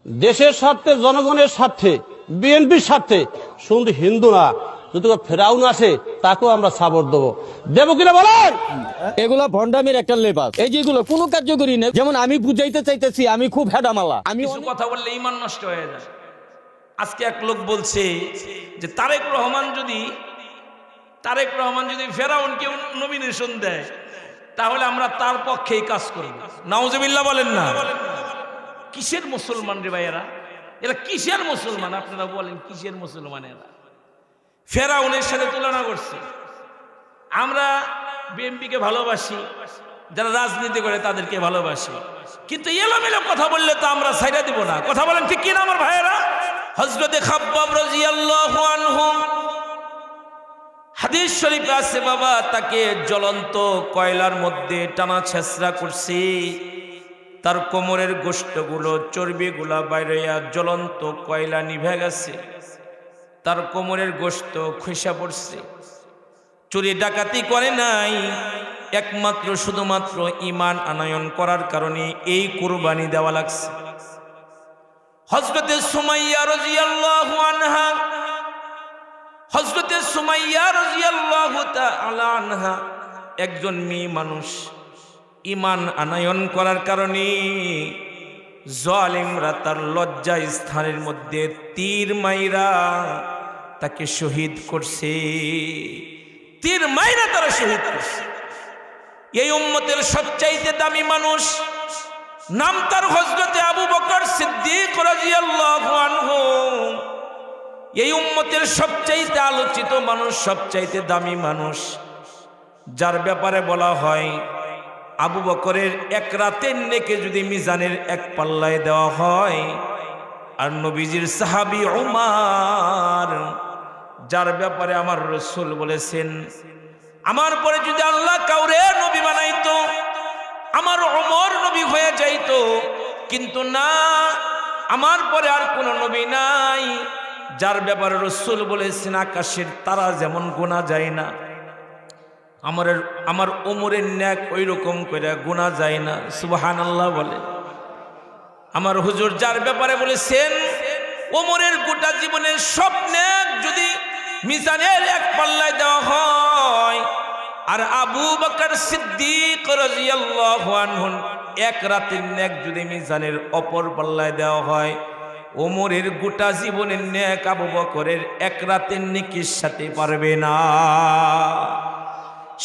দেশের স্বার্থে, জনগণের স্বার্থে, বিএনপির স্বার্থে, শুধু হিন্দু না, যদি ফেরাউন আসে তাকেও আমরা সাপোর্ট দেবো। দেবো কিনা বলেন? এগুলা ভণ্ডামির একটা লেবাস। এই যেগুলো কোনো কার্যকরী নেই। যেমন আমি বুঝাইতে চাইতেছি আমি খুব হেডামালা, আমি কিছু কথা বললে ঈমান নষ্ট হয়ে যায়। আজকে এক লোক বলছে যে তারেক রহমান যদি ফেরাউনকে নমিনেশন দেয় তাহলে আমরা তার পক্ষেই কাজ করব। নাউজুবিল্লাহ বলেন না। কিসের মুসলমান রে ভাইয়েরা? এরা কিসের মুসলমান? আপনারা বলেন কিসের মুসলমান এরা? ফেরাউনের সাথে তুলনা করছে। আমরা বিএনপিকে ভালোবাসি, যারা রাজনীতি করে তাদেরকে ভালোবাসি, কিন্তু এলোমেলো কথা বললে তো আমরা ছাইড়া দিব না। কথা বলেন ঠিক কিনা আমার ভাইয়েরা? হযরতে খাব্বাব রাদিয়াল্লাহু আনহু, হাদিস শরীফে আছে বাবা, তাকে জ্বলন্ত কয়লার মধ্যে টানা ছেঁচড়া করছে, তার কোমরের গোশতগুলো, চর্বিগুলা বাইরে জ্বলন্ত কয়লা নিভে গেছে, তার কোমরের গোশত খসে পড়ছে। চুরি ডাকাতি করে নাই, একমাত্র শুধুমাত্র ঈমান আনয়ন করার কারণে এই কুরবানি দেওয়া লাগছে। হযরতে সুমাইয়া রাদিয়াল্লাহু আনহা, হযরতে সুমাইয়া রাদিয়াল্লাহু তাআলা আনহা একজন মেয়ে মানুষ, ঈমান আনয়ন করার কারণে জালিমরা তার লজ্জা স্থানের মধ্যে তীর মাইরা তাকে শহীদ করছে। তীর মাইরা তারা শহীদ করছে। এই উম্মতের সবচাইতে দামি মানুষ, নাম তার হযরতে আবু বকর সিদ্দিক রাদিয়াল্লাহু আনহু। এই উম্মতের সবচাইতে আলোচিত মানুষ, সবচাইতে দামি মানুষ, যার ব্যাপারে বলা হয় আবু বকরের এক রাতের নেকে যদি মিজানের এক পাল্লায় দেওয়া হয়, আর নবীজির সাহাবী উমর, যার ব্যাপারে আমার রাসূল বলেছেন আমার পরে যদি আল্লাহ কাউরে নবী বানাইতো আমার ওমর নবী হয়ে যাইতো, কিন্তু না, আমার পরে আর কোনো নবী নাই, যার ব্যাপারে রাসূল বলেছেন আকাশের তারা যেমন গোনা যায় না, আমার ওমরের ন্যাক ওই রকম করে গোনা যায় না। সুবহানাল্লাহ বলে। আমার হুজুর যার ব্যাপারে বলেছেন ওমরের গোটা জীবনের সব ন্যাক যদি মিজানের এক পাল্লায় দেওয়া হয়, আর আবু বকর সিদ্দিক রাদিয়াল্লাহু আনহু এক রাতের ন্যাক যদি মিজানের অপর পাল্লায় দেওয়া হয়, ওমরের গোটা জীবনের ন্যাক আবু বকরের এক রাতের নেকির সাথে পারবে না।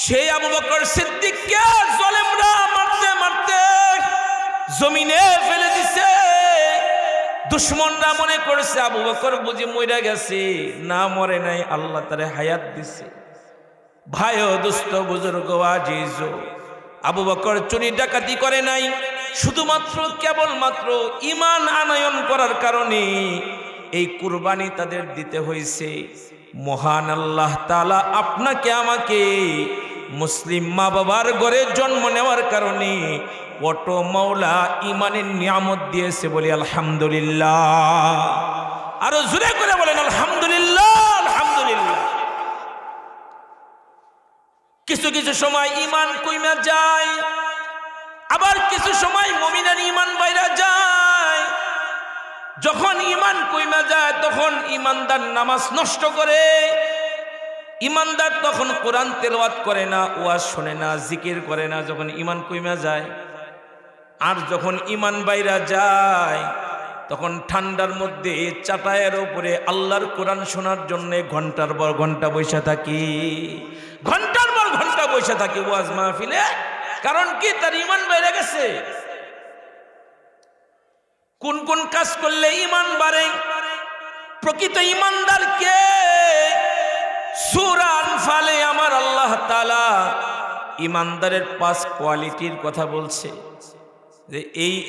সেই আবু বকর সিদ্দিককে জালেমরা মারতে মারতে জমিনে ফেলে দিছে। দুশমনরা মনে করছে আবু বকর বুঝি মরে গেছে, না মরে নাই, আল্লাহ তারে হায়াত দিছে। ভাই ও দোস্ত, বুজুর্গ, আজিজ, আবু বকর চুরি ডাকাতি করে নাই, শুধুমাত্র কেবলমাত্র ঈমান আনয়ন করার কারণে এই কুরবানি তাদের দিতে হয়েছে। মহান আল্লাহ তাআলা আপনাকে আমাকে মুসলিম মা বাবার ঘরে জন্ম নেওয়ার কারণে অটো মাওলা ঈমানের নিয়ামত দিয়েছে, বলি আলহামদুলিল্লাহ। আরো জোরে করে বলেন আলহামদুলিল্লাহ, আলহামদুলিল্লাহ। কিছু কিছু সময় ঈমান কইমা যায়, আবার কিছু সময় মুমিনের ঈমান বাইরা যায়। যখন ঈমান কইমা যায় তখন ঈমানদার নামাজ নষ্ট করে, ঈমানদার তখন কোরআন তেলাওয়াত করে না, ওয়াজ শোনে না, জিকির করে না, যখন ঈমান কইমা যায়। আর যখন ঈমান বাইরা যায় তখন ঠান্ডার মধ্যে চাটায়ের উপরে আল্লাহর কোরআন শোনার জন্য ঘন্টার পর ঘন্টা বসে থাকি, ঘন্টার পর ঘন্টা বসে থাকি ওয়াজ মাহফিলে। কারণ কি? তার ঈমান বাইরে গেছে। কোন কোন কাজ করলে ঈমান বাড়ে? প্রকৃত ঈমানদারকে সূরা আনফালে আমার আল্লাহ তাআলা ঈমানদারের 5 কোয়ালিটির কথা বলছে, যে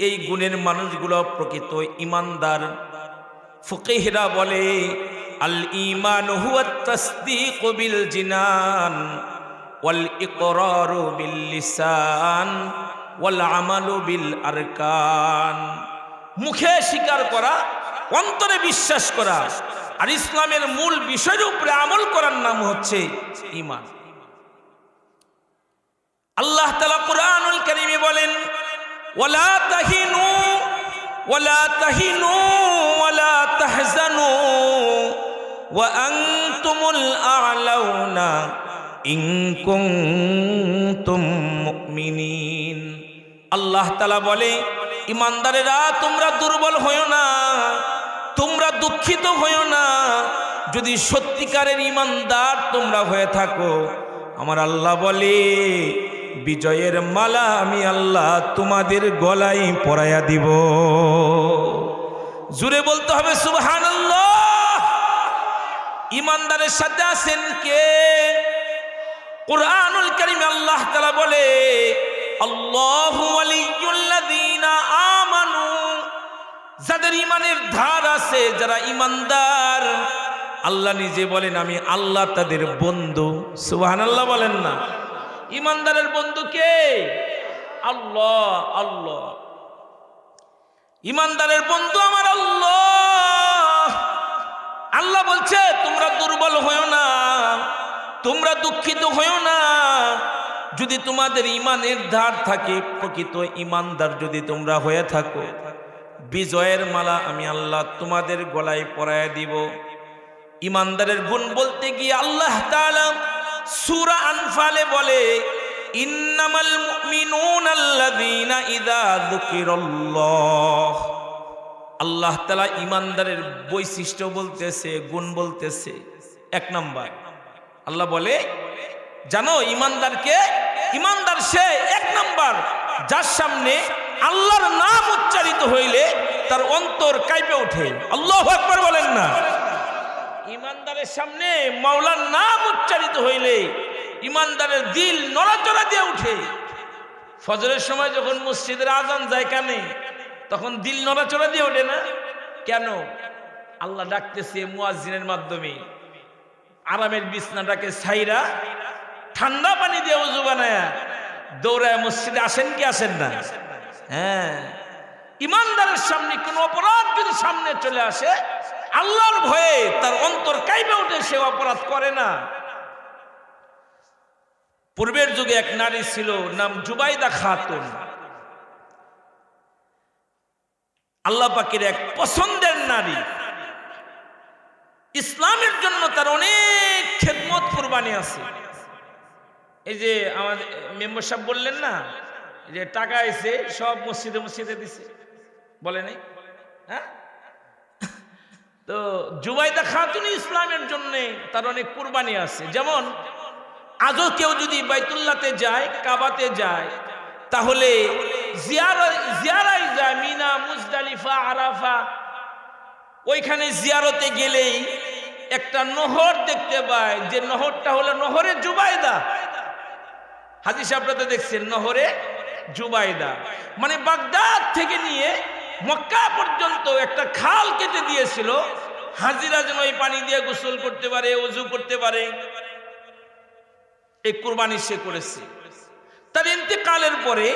এই গুণের মানুষগুলো প্রকৃত ঈমানদার। ফকিহরা বলে আল ঈমান হুয়া তাসদীকু বিল জিনান ওয়াল ইকরারু বিল লিসান ওয়াল আমালু বিল আরকান। মুখে স্বীকার করা, অন্তরে বিশ্বাস করা, আর ইসলামের মূল বিষয়ের উপরে আমল করার নাম হচ্ছে ঈমান। আল্লাহ তাআলা কুরআনুল কারীমে বলেন ওয়ালা তাহিনু ওয়ালা তাহিনু ওয়ালা তাহজানু ওয়া আনতুমুল আ'লাউনা ইন কুনতুম মুমিনিন। আল্লাহ তাআলা বলে, ইমানদারেরা তোমরা দুর্বল হইও না, তোমরা দুঃখিত হইও না। যদি সত্যিকারের ইমানদার তোমরা হয়ে থাকো, আমার আল্লাহ বলে বিজয়ের মালা আমি আল্লাহ তোমাদের গলায় পরাইয়া দিব। জুড়ে বলতে হবে সুবহানাল্লাহ। ইমানদারের সাথে আছেন কে? কুরআনুল কারীমে আল্লাহ তাআলা বলে, আল্লাহু ওয়ালিয়ুল্লাযীনা আমানু, যাদের ঈমানের ধার আছে, যারা ঈমানদার, আল্লাহ নিজে বলেন আমি আল্লাহ তাদের বন্ধু। সুবহানাল্লাহ বলেন না? ঈমানদারের বন্ধু কে? আল্লাহ। আল্লাহ ঈমানদারের বন্ধু আমার আল্লাহ। আল্লাহ বলছে তোমরা দুর্বল হইও না, তোমরা দুঃখিত হইও না। যদি তোমাদের ঈমানের ধার থাকে, প্রকৃত ঈমানদার যদি তোমরা হয়ে থাকো, বিজয়ের মালা আমি আল্লাহ তোমাদের গলায় পরাইয়া দিব। ঈমানদারের গুণ বলতে গিয়ে আল্লাহ তাআলা সূরা আনফালে বলে, ইন্নামাল মুমিনুনা আল্লাযীনা ইযা যুকিরাল্লাহ। আল্লাহ তাআলা ঈমানদারের বৈশিষ্ট্য বলতেছে, গুণ বলতেছে। এক নাম্বার আল্লাহ বলে, জানো ঈমানদারকে? ঈমানদার সে এক নাম্বার যার সামনে আল্লাহর নাম উচ্চারিত হইলে তার অন্তর কাঁপে ওঠে। আল্লাহু আকবার বলেন না? ঈমানদারের সামনে মাওলার নাম উচ্চারিত হইলে ঈমানদারের দিল নড়াচড়া দিয়ে উঠে। ফজরের সময় যখন মসজিদের আজান যায় কানে, তখন দিল নড়াচড়া দিয়ে ওঠে না? কেন? আল্লাহ ডাকতেছে মুয়াজ্জিনের মাধ্যমে। আরামের বিছনাটাকে ছাইরা ঠান্ডা পানি দিয়ে ওযু বানায়া দৌড়ায় মসজিদে আসেন কি আসেন না? হ্যাঁ, ঈমানদারের সামনে কোন অপরাধ যদি সামনে চলে আসে, আল্লাহর ভয়ে তার অন্তর কাঁপে ওঠে, সে অপরাধ করে না। পূর্বের যুগে এক নারী ছিল, নাম জুবাইদা খাতুন। আল্লাহ পাকের এক পছন্দের নারী। ইসলামের জন্য তার অনেক খেদমত কুরবানি আছে। এই যে আমাদের মেম্বার সাহেব বললেন না যে টাকা এসে সব মসজিদে মসজিদে দিছে, বলে নাই? হ্যাঁ, তো জুবাইদা খাতুন ইসলামের জন্য তার অনেক কুরবানি আছে। যেমন আজও কেউ যদি বাইতুল্লাহতে যায়, কাবাতে যায়, তাহলে জিয়ারায় যায়, মিনা, মুজদালিফা, আরাফা। ওইখানে জিয়ারতে গেলেই একটা নহর দেখতে পায়, যে নহরটা হলো নহরে জুবাইদা। হাজী সাহেবরা তো দেখছেন নহরে জুবাইদা, মানে বাগদাদ থেকে নিয়ে মক্কা পর্যন্ত একটা খাল কেটে দিয়েছিল, হাজিরা যেন এই পানি দিয়ে গোসল করতে পারে, ওযু করতে পারে। এই কুরবানি সে করেছে। তার ইন্তেকালের পরে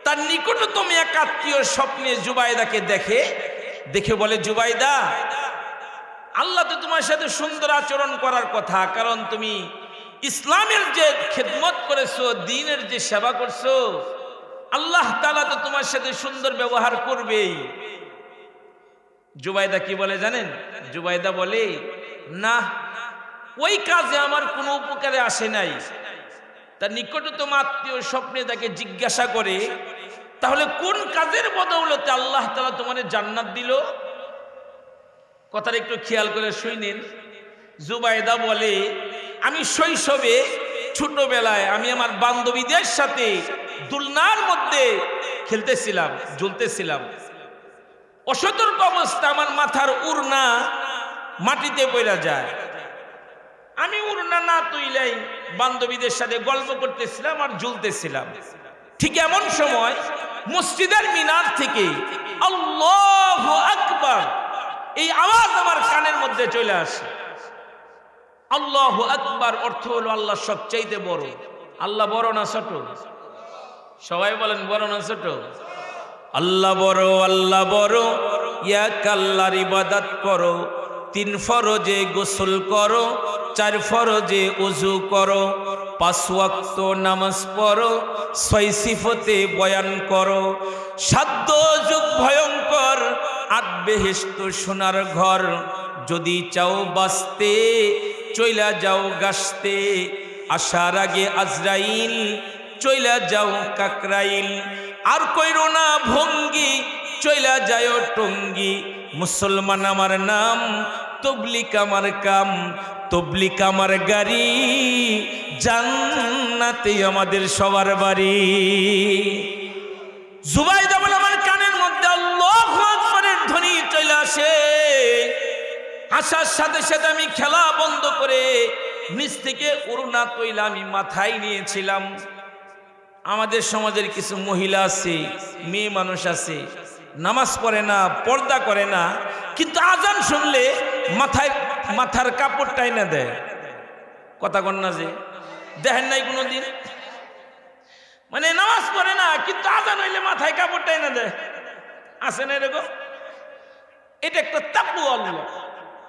তার নিকটতম এক আত্মীয় স্বপ্নে জুবাইদাকে দেখে বলে, জুবাইদা, আল্লাহ তো তোমার সাথে সুন্দর আচরণ করার কথা, কারণ তুমি ইসলামের যে খেদমত করেছো, দ্বীনের যে সেবা করছো, আল্লাহ তাআলা তো তোমার সাথে সুন্দর ব্যবহার করবেই। জুবাইদা কি বলে জানেন? জুবাইদা বলে, না, ওই কাজে আমার কোনো উপকারে আসে নাই। তার নিকটতম আত্মীয় স্বপ্নে তাকে জিজ্ঞাসা করে, তাহলে কোন কাজের বদৌলতে আল্লাহ তাআলা তোমাদের জান্নাত দিল? কথাটা একটু খেয়াল করে শুনেন। জুবাইদা বলে, আমি শৈশবে ছোটবেলায় আমি আমার বান্ধবীদের সাথে দুলনার মধ্যে খেলতেছিলাম, ঝুলতেছিলাম। অসতর্ক অবস্থা আমার মাথার উড়না মাটিতে পড়ে যায়। আমি উড়না না তুইলাই বান্ধবীদের সাথে গল্প করতেছিলাম আর ঝুলতেছিলাম। ঠিক এমন সময় মসজিদের মিনার থেকে আল্লাহু আকবার এই আওয়াজ আমার কানের মধ্যে চলে আসে। আল্লাহু আকবার অর্থ হলো আল্লাহ সবচাইতে বড়। আল্লাহ বড় না ছোট? সবাই বলেন বড় না ছোট? আল্লাহ বড়, আল্লাহ বড়। এক আল্লাহর ইবাদত করো, 3 ফরজে গোসল করো, 4 ফরজে ওযু করো, 5 ওয়াক্ত নামাজ পড়ো, 6 সিফতে বয়ান করো। 7 যুগ ভয়ঙ্কর আট বেহেশত সোনার ঘর, যদি চাও বাঁচতে চইলা যাও গাছতে, আসার আগে আজরাইল চইলা যাও কাকরাইল। আর কইরো না ভঙ্গি, চইলা যাও টঙ্গি। মুসলমান আমার নাম, তবলিক আমার কাম, তবলিক আমার গাড়ি, জান্নাতে আমাদের সবার বাড়ি। জুবাইদা বলে আমার কানের মধ্যে আল্লাহু আকবারের ধ্বনি চলে আসে। আসার সাথে সাথে আমি খেলা বন্ধ করে নিচ থেকে ওড়না তৈলা আমি মাথায় নিয়েছিলাম। আমাদের সমাজের কিছু মহিলা আছে, মেয়ে মানুষ আছে, নামাজ পড়ে না, পর্দা করে না, কিন্তু আজান শুনলে মাথার কাপড়টাই না দেয়। কথা কন না যে দেখেন নাই কোনোদিন? মানে নামাজ পড়ে না কিন্তু আজান হইলে মাথায় কাপড়টাই না দেয়, আছে না এরকম? এটা একটা তাকওয়া আল্লাহ,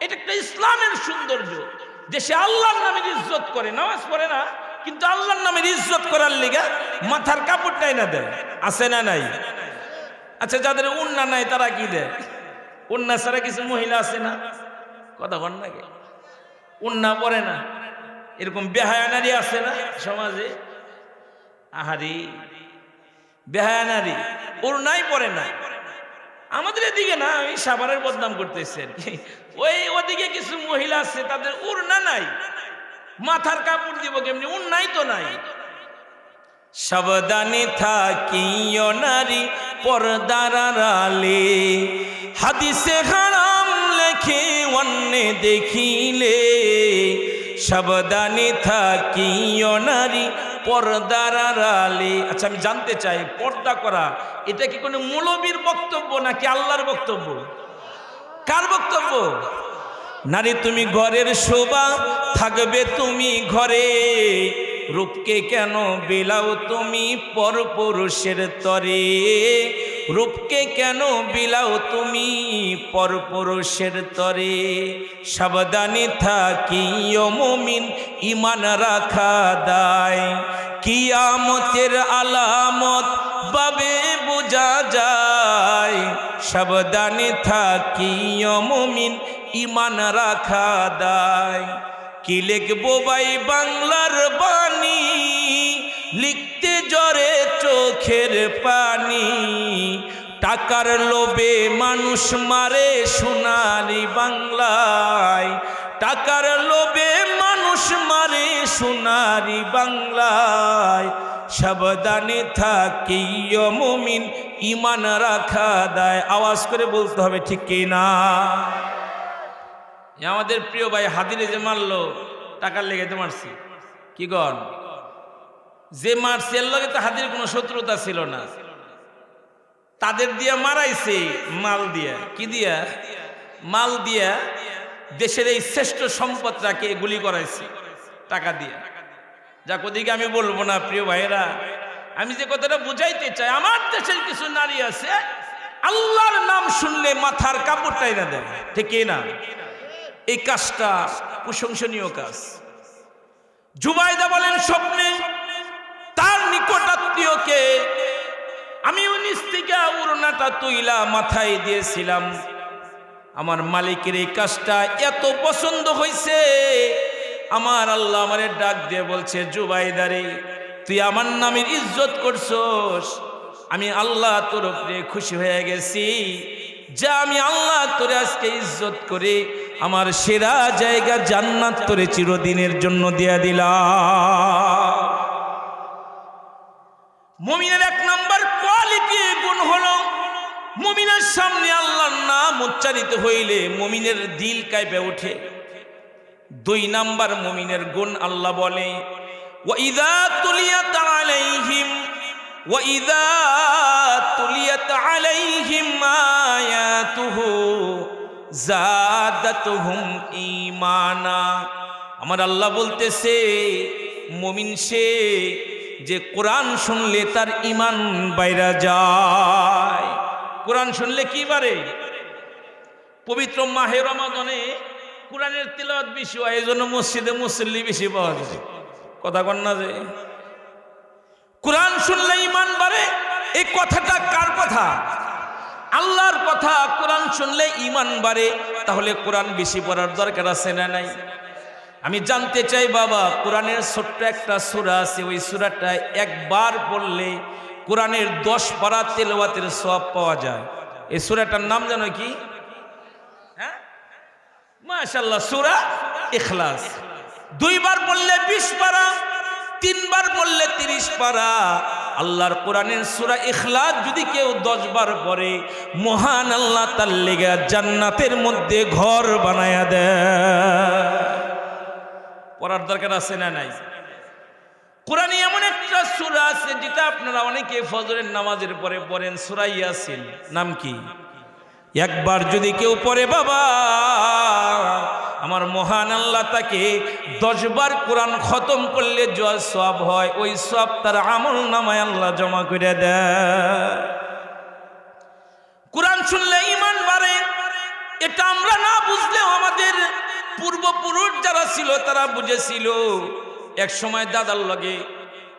এটা একটা ইসলামের সৌন্দর্য। দেশে আল্লাহর নামের ইজ্জত করে, নামাজ পড়ে না কিন্তু আল্লাহর নামের ইজ্জত করার লিগা মাথার কাপড়টাই না দেয়, আছে না নাই? আচ্ছা, যাদের উন্না নাই তারা কি দেয়? উন্না ছাড়া কিছু মহিলা আছে না, কথা বল না, উন্না পরে না, এরকম বেহায়া নারী আছে না সমাজে? আহারি, বেহায়া নারী উন্নাই পরে না। আমাদের এদিকে না, আমি সাভারের বদনাম করতেছি আর কি। ওদিকে কিছু মহিলা আছে তাদের উন্না নাই, মাথার কাপড় দিব কেমনি? উন্নাই তো নাই। সাবধানে থাকিও নারী পর্দার আড়ালে, হাদিসে হারাম লেখে অন্যে দেখিলে। সাবধানে থাকিও নারী পর্দার আড়ালে। আচ্ছা, আমি জানতে চাই পর্দা করা এটা কি কোনো মৌলবীর বক্তব্য নাকি আল্লাহর বক্তব্য? কার বক্তব্য? নারী তুমি ঘরের শোভা, থাকবে তুমি ঘরে, রূপকে কেন বিলাও তুমি পরপুরুষের তরে, রূপকে কেন বিলাও তুমি পরপুরুষের তরে। সাবধানে থাকিও মুমিন ঈমান রাখা দায়, কিয়ামতের আলামত বাবে বোঝা যায়। সাবধানে থাকিও মুমিন ঈমান রাখা দায়। কি লিখবো ভাই বাংলার বাণী, লিখতে জরে চোখের পানি। টাকার লোভে মানুষ মারে সোনালি বাংলায়, টাকার লোভে মানুষ মারে সোনালি বাংলায়। সাবধানে থাকিও মুমিন ঈমান রাখা দায়। আওয়াজ করে বলতে হবে, ঠিক কি না? আমাদের প্রিয় ভাই হাদিরে যে মারলো টাকার লেগে তো মারছি, কি গণ? যে মারছে এর লগে তো হাদির কোনো শত্রুতা ছিল না, তাদের দিয়ে মারাইছে মাল দিয়া। কি দিয়া? মাল দিয়া দেশের এই শ্রেষ্ঠ সম্পদটাকে গুলি করাইছে টাকা দিয়া। যাক, ওদিকে আমি বলবো না প্রিয় ভাইয়েরা। আমি যে কথাটা বুঝাইতে চাই, আমার দেশের কিছু নারী আছে আল্লাহর নাম শুনলে মাথার কাপড়টাই না দেয়, ঠিক না? এই কাজটা প্রশংসনীয় কাজ। জুবাইদা বলেন স্বপ্নে তার নিকট আত্মীয়কে আমি নিচ থেকে ওড়নাটা তুইলা মাথায় দিয়েছিলাম। আমার মালিকের এই কাজটা এত পছন্দ হয়েছে, আমার আল্লাহ আমারে ডাক দিয়ে বলছে, জুবাইদারে তুই আমার নামের ইজ্জত করছস, আমি আল্লাহ তোর উপরে খুশি হয়ে গেছি, যা আমি আল্লাহ তোরে আজকে ইজ্জত করে আমার সেরা জায়গা জান্নাত তোরে চিরদিনের জন্য দিয়া দিলাম। মুমিনের এক নাম্বার কোয়ালিটি গুণ হলো, মুমিনের সামনে আল্লাহর নাম উচ্চারিত হইলে মুমিনের দিল কাঁপে ওঠে। 2 নাম্বার মুমিনের গুণ আল্লাহ বলে, ওয়াইযা তুলিয়াত আলাইহিম ওয়াইযা তুলিয়াত আলাইহিম আয়াতুহু জাদাতুহুম ঈমানা। আমার আল্লাহ বলতেছে, মুমিন সে যে কোরআন শুনলে তার ঈমান বাইরা যায়। কোরআন শুনলে কি বাড়ে? পবিত্র মাহে রমাদানে কোরআনের তিলাওয়াত বেশি হয়, এজন্য মসজিদে মুসল্লি বেশি পাওয়া যায়। কথা কন না যে কোরআন শুনলে ঈমান বাড়ে, এই কথাটা কার কথা? আল্লাহর কথা কোরআন শুনলে ঈমান বাড়ে, তাহলে কোরআন বেশি পড়ার দরকার আছে না নাই? আমি জানতে চাই বাবা, কোরআনের ছোট্ট একটা সূরা আছে, ওই সূরাটা একবার পড়লে কোরআনের 10 পারা তেলাওয়াতের সওয়াব পাওয়া যায়। এই সূরাটার নাম জানো কি? হ্যাঁ, মাশাআল্লাহ, সূরা ইখলাস। 2 বার পড়লে 20 পারা, 3 বার পড়লে 30 পারা। আল্লাহর কোরআনের সূরা ইখলাস যদি কেউ 10 বার পড়ে, মহান আল্লাহ তার লেগে জান্নাতের মধ্যে ঘর বানায়া দেয়। পড়ার দরকার আছে না নাই? কোরআনে এমন একটা সূরা আছে যেটা আপনারা অনেকে ফজরের নামাজের পরে পড়েন, সূরা ইয়াসিন। নাম কি? একবার যদি কেউ পড়ে বাবা, আমার মহান আল্লাহ তাকে 10 বার কোরআন খতম করলে যে সওয়াব হয়, ওই সওয়াব তার আমল নামায় আল্লাহ জমা করে দেয়। কোরআন শুনলে ঈমান বাড়ে, এটা আমরা না বুঝলেও আমাদের পূর্বপুরুষ যারা ছিল তারা বুঝেছিল। এক সময় দাদার লগে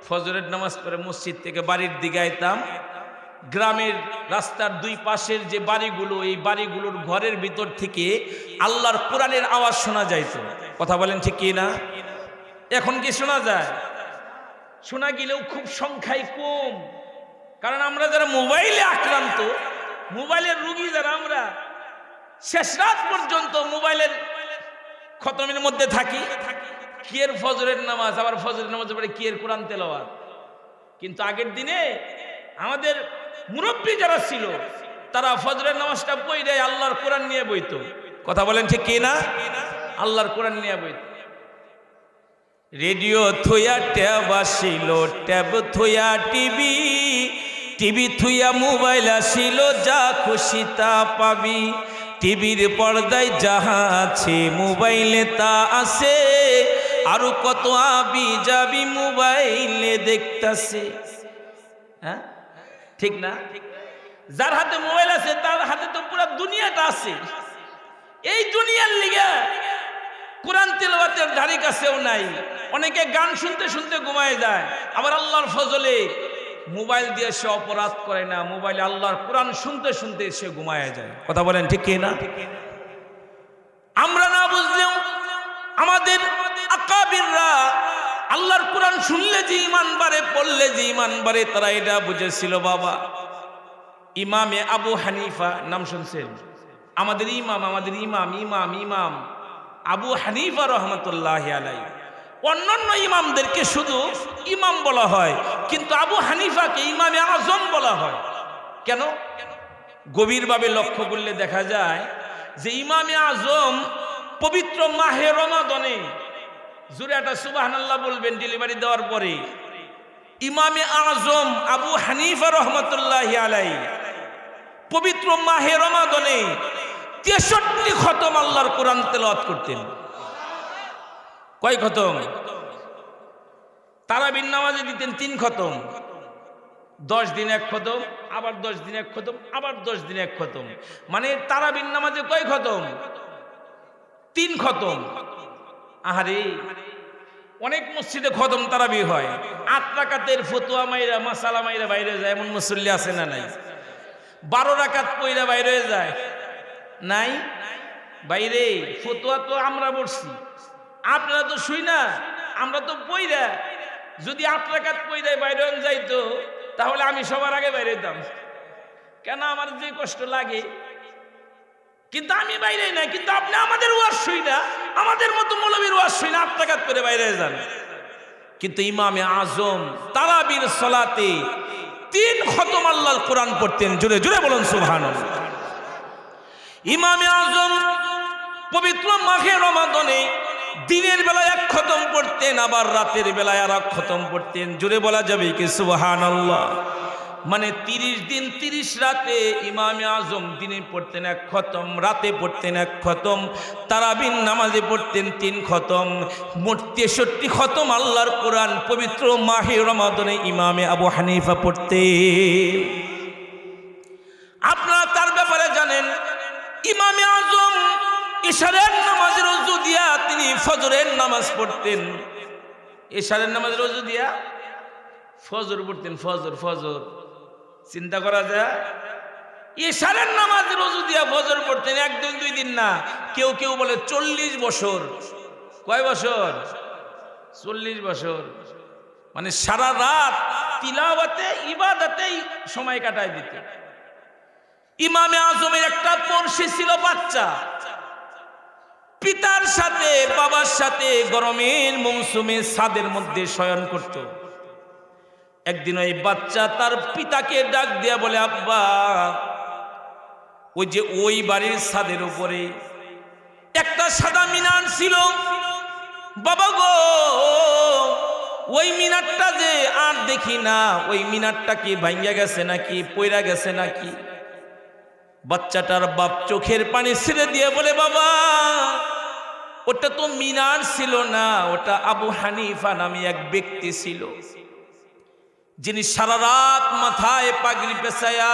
ফজরের নামাজ পড়ে মসজিদ থেকে বাড়ির দিকে আইতাম। গ্রামের রাস্তার 2 পাশের যে বাড়িগুলো, এই বাড়িগুলোর ঘরের ভিতর থেকে আল্লাহর কোরআনের আওয়াজ শোনা যাইত। কথা বলেন ঠিক কি না? এখন কি শোনা যায়? শোনা গেলেও খুব সংখ্যায় কম। কারণ আমরা যারা মোবাইলে আক্রান্ত, মোবাইলের রোগী যারা, আমরা শেষ রাত পর্যন্ত মোবাইলের খতমের মধ্যে থাকি। কিয়ের ফজরের নামাজ, আবার ফজরের নামাজের পরে কিয়ের কোরআন তেলাওয়াত। কিন্তু আগের দিনে আমাদের মুরব্বী যারা ছিল তারা ফজরের নামাজটা পড়ে আল্লাহর কোরআন নিয়ে বইতো। কথা বলেন ঠিক কি না? আল্লাহর কোরআন নিয়ে বইতো। রেডিও থুয়া ট্যাব আসিল, ট্যাব থুয়া টিভি, টিভি থুয়া মোবাইল আসিল, যা খুশি তা পাবি। টিভির পর্দায় যাহা আছে মোবাইলে তা আছে, আরো কত আবি যাবি মোবাইলে দেখতাছে। হ্যাঁ, ঠিক না? যার হাতে মোবাইল আছে তার হাতে তো পুরো দুনিয়াটা আছে। এই দুনিয়ার লিগে কোরআন তেলাওয়াতের ধারে কাছেও নাই। অনেকে গান শুনতে শুনতে ঘুমায় যায়, আবার আল্লাহর ফজলে মোবাইল দিয়ে সে অপরাধ করে না, মোবাইলে আল্লাহর কোরআন শুনতে শুনতে সে ঘুমায় যায়। কথা বলেন ঠিক কি না? আমরা না বুঝলেও আমাদের আকাবিররা আল্লাহর কোরআন শুনলে যে ঈমান বাড়ে, পড়লে যে ঈমান বাড়ে, তারা এটা বুঝেছিল বাবা। ইমামে আবু হানিফা নাম শুনছেন? আমাদের ইমাম আবু হানিফা রহমতুল্লাহি আলাইহি। অন্যান্য ইমামদেরকে শুধু ইমাম বলা হয়, কিন্তু আবু হানিফাকে ইমামে আজম বলা হয়। কেন? গভীরভাবে লক্ষ্য করলে দেখা যায় যে ইমামে আজম পবিত্র মাহে রমাদানে, জুড়ে একটা সুবহানাল্লাহ বলবেন ডেলিভারি দেওয়ার পরে, ইমামে আজম আবু হানিফা রহমতুল্লাহি আলাইহি পবিত্র মাহে রমাদানে 63 খতম আল্লাহর কোরআন তেলাওয়াত করতেন। কয় খতম? তারাবির নামাজে দিতেন 3 খতম। 10 দিন 1 খতম, আবার 10 দিন 1 খতম, আবার 10 দিন 1 খতম। মানে তারাবির নামাজে কয় খতম? 3 খতম। আহারে, অনেক মসজিদে খতম তারাবি হয়, 8 রাকাতের ফতোয়া মাইরা মাসালা মাইরা বাইরে যায়, এমন মুসল্লি আছে না নাই? 12 রাকাত পইরা বাইরে হয়ে যায়, নাই? বাইরে ফতোয়া তো আমরা বলছি, আপনারা তো শুই না, আমরা তো পইরা। যদি 8 রাকাত পইরা বাইরে যাইতো তাহলে আমি সবার আগে বাইরে যেতাম। কেন? আমার যে কষ্ট লাগে, কিন্তু আমি বাইরে না। কিন্তু আপনি আমাদের ওয়াজ শুই না, আমাদের মতো মৌলবীর ওয়াজ শুই না, 8 রাকাত করে বাইরে যান। কিন্তু ইমামে আজম তারাবির সালাতে 3 খতম আল্লাহর কোরআন পড়তেন। জোরে জোরে বলুন সুবহানাল্লাহ। ইমামে আজম পবিত্র মাহে রমাদানে দিনের বেলায় 1 খতম পড়তেন, আবার রাতের বেলায় আর 1 খতম পড়তেন। জোরে বলা যাবে কি সুবহানাল্লাহ? মানে 30 দিন 30 রাতে ইমামে আজম দিনে পড়তেন 1 খতম, রাতে পড়তেন 1 খতম, তারাবির নামাজে পড়তেন 3 খতম। মোট 63 খতম আল্লাহর কোরআন পবিত্র মাহে রমাদানে ইমামে আবু হানিফা পড়তেন। আপনারা তার ব্যাপারে জানেন, ইমামে আজম ইশারের নামাজের ওযু দিয়া তিনি ফজরের নামাজ পড়তেন। ইশারের নামাজের ওযু দিয়া ফজর পড়তেন। ফজর চিন্তা করা যায়? ইশারের নামাজ রোজু দিয়া ফজর পড়তেন, একদিন দুই দিন না, কেউ কেউ বলে 40 বছর। কয় বছর? 40 বছর। মানে সারা রাত তিলাওয়াতে ইবাদতেই সময় কাটায় দিত। ইমামে আজমের একটা পড়শি ছিল বাচ্চা, পিতার সাথে বাবার সাথে গরমের মৌসুমে ছাদের মধ্যে শয়ন করত। একদিন ওই বাচ্চা তার পিতাকে ডাক দিয়া বলে, আব্বা, ওই যে ওই বাড়ির ছাদের উপরে একটা সাদা মিনার ছিল, বাবা গো, ওই মিনারটা যে আর দেখি না, ওই মিনারটা কি ভাঙ্গা গেছে নাকি পয়রা গেছে নাকি? বাচ্চাটার বাপ চোখের পানি ছেড়ে দিয়ে বলে, বাবা, ওটা তো মিনার ছিল না, ওটা আবু হানিফা নামে এক ব্যক্তি ছিল, যিনি সারা রাত মাথায় পাগড়ি পেঁচায়া